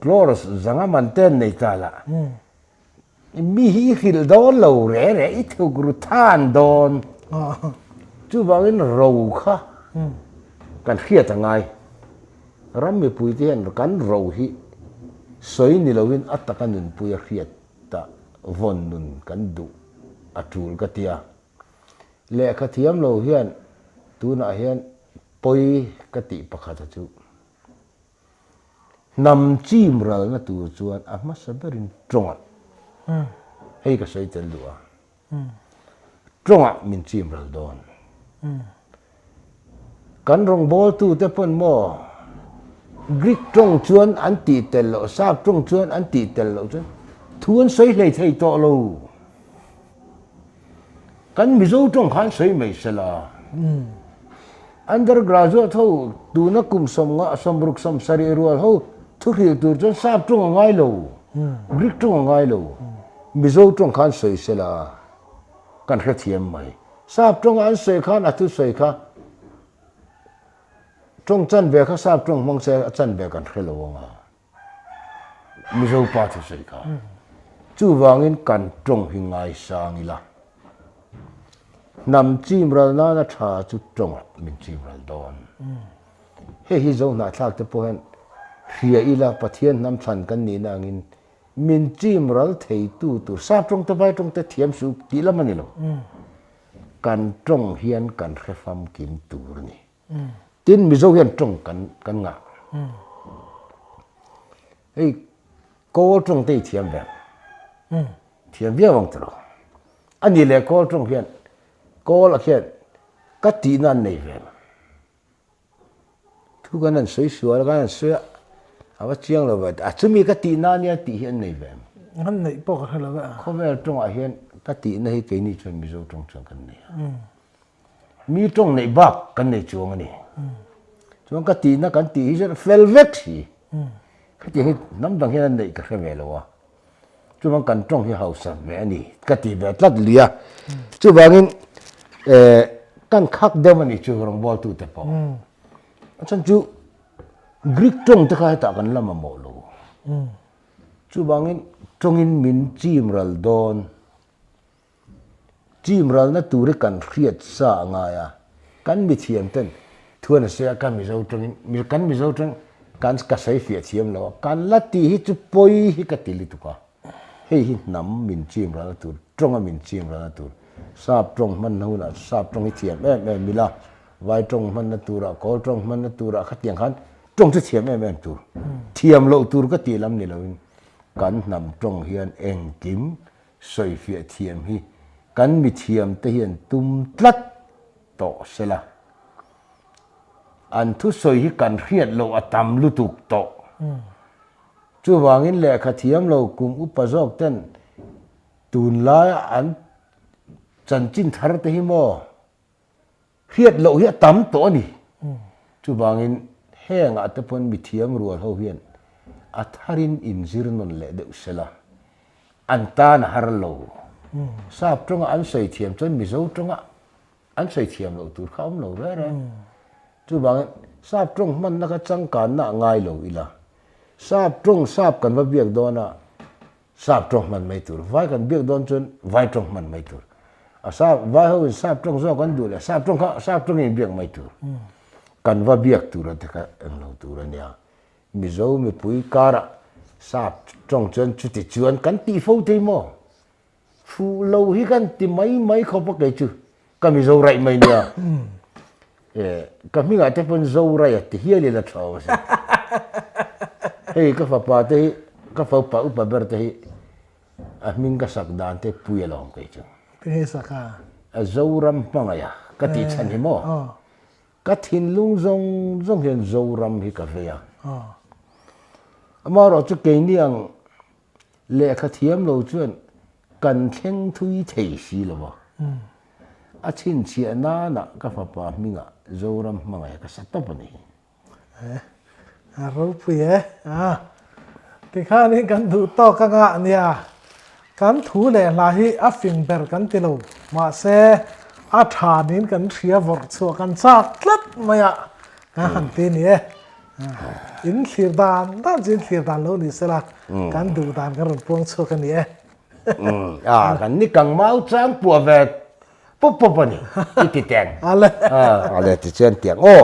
chloros zanga man ten nei ta la mi hi hil don lo re re I thu gru than don chu bangin ro kha kan khiat angai ram mi pui te an kan ro hi soi ni lovin atakan nun pui a khiat ta von nun kan du atul ka tia le kha thiam lo hian tuna hian poi ka ti pakhat chu nam chim ral na tu chuan a ma saberin tronga hei ka sei tel duwa tronga min chim ral don kan rong bol tu te pon mo Greek trong chuan an ti tel lo sap trong chuan an ti tel lo chuan thuan sei hlei thei to lo kan mizo trong khan sei mai sela undergraduate ho tu na kum som nga som bruk som sari rual ho thu hril tur chuan sap trong ngai lo Greek trong ngai lo mizo trong khan sei sela kan hre thiam mai sap trong an sei khan a thu sei kha trong chân về các sáp trong mong xe chân về cần khé lâu nga mi dâu pa thì sei ka chu wangin kan trong hi ngai sang ila nam chim ral na na tha chu trong min chim ral don he hi zo na thak te po hen ria ila pathian nam than kan ni na ngin min chim ral thei tu tu sáp trong te vai trong te thiam su ti la mani lo kan trong hian kan khé fam kim tur ni tin mizo hian trong kan nga ei ko trong te thiam ve wang tro ani le ko trong hian ko la hian ka ti nan nei ve thu kan an soi sual kan an soi awa chiang lo ba a chumi ka ti na nia ti hian nei ve han nei po ka hela ba khovel trong a hian ka ti na hi ke ni chon mizo trong kan nei mi trong nei bak kan nei chuang ani chuan ka ti na kan ti hi fel vek hi ka ti hi nam dang hian nei ka khre lo wa chuan kan trong hi hausa ve ani ka ti ve tlat lia chu bangin kan khak de mani chu rong bol tu te po chan chu Greek trong te kha ta kan lama mo lo chu bangin tongin min chim ral don chim ral na tu re kan khiat sa nga ya kan mi thiam ten thuan se kan mi zo tong mi kan mi zo tong kan ka sai fia thiam lo kan la ti hi chu poi hi ka ti li tu ka hei hi nam min chim ral tu trong a min chim ral tu sap trong man no na sap trong hi thiam mi la vai trong man na tu ra ko trong man na tu ra kha tiang khan trong chu thiam tu thiam lo tur ka ti lam ni lo kan nam trong hian eng kim soi fia thiam hi kan mi thiam te hian tum tlat to sela an thu soi hi kan khiat lo atam lu tuk to chu wangin le kha thiam lo kum upazok ten tun la an chan chin thar te hi mo khiat lo hi tam to ni chu wangin henga te pon mi thiam rual ho hian atharin inzir non le de sela anta na har lo sap trong an sei thiam chon mi zo trong an sei thiam lo tur kham lo re re chu bang sap trong man na ka chang kan na ngai lo ila sap trong sap kan ba biak do na sap trong man mai tur vai kan biak don chon vai trong man mai tur a sap vai ho sap trong zo kan du le sap trong in biak mai tur kan va biak tur ta ka en lo tur ania mi zo mi pui kara sap trong chon chu ti chuan kan ti fo te mo fu lo hi kan ti mai kho pa ke chu ka mi zo rai mai nia ka mi ga te pon zo rai ti hi le la thaw se hei ka fa pa te ka fa pa u pa ber te a min ka sak dan te pui long ke chu pe saka a zo ram pa nga ya ka ti chan hi mo ka thin lung zong hian zo ram hi ka ve ya mà rồi chú cái niang lệ khát thiam lâu chuyện cần khen thui thể xí là bo à chín chia na các pháp pa mình à dâu ram mà ngày cái sát tập này rau pie thì khá nên cần thủ to các ngạ nha cần thủ lệ là hi áp phình bèr cần tilo mà xe áp thà nên cần xia vọt xua cần sát lất mày hẳn tin nhé in khir dan dan jin khir dan lo ni sela kan du dan kan ron puang chu kan ni kan ni kang mau chang pu ve pop pop ni ti teng ale ale ti chen tiang o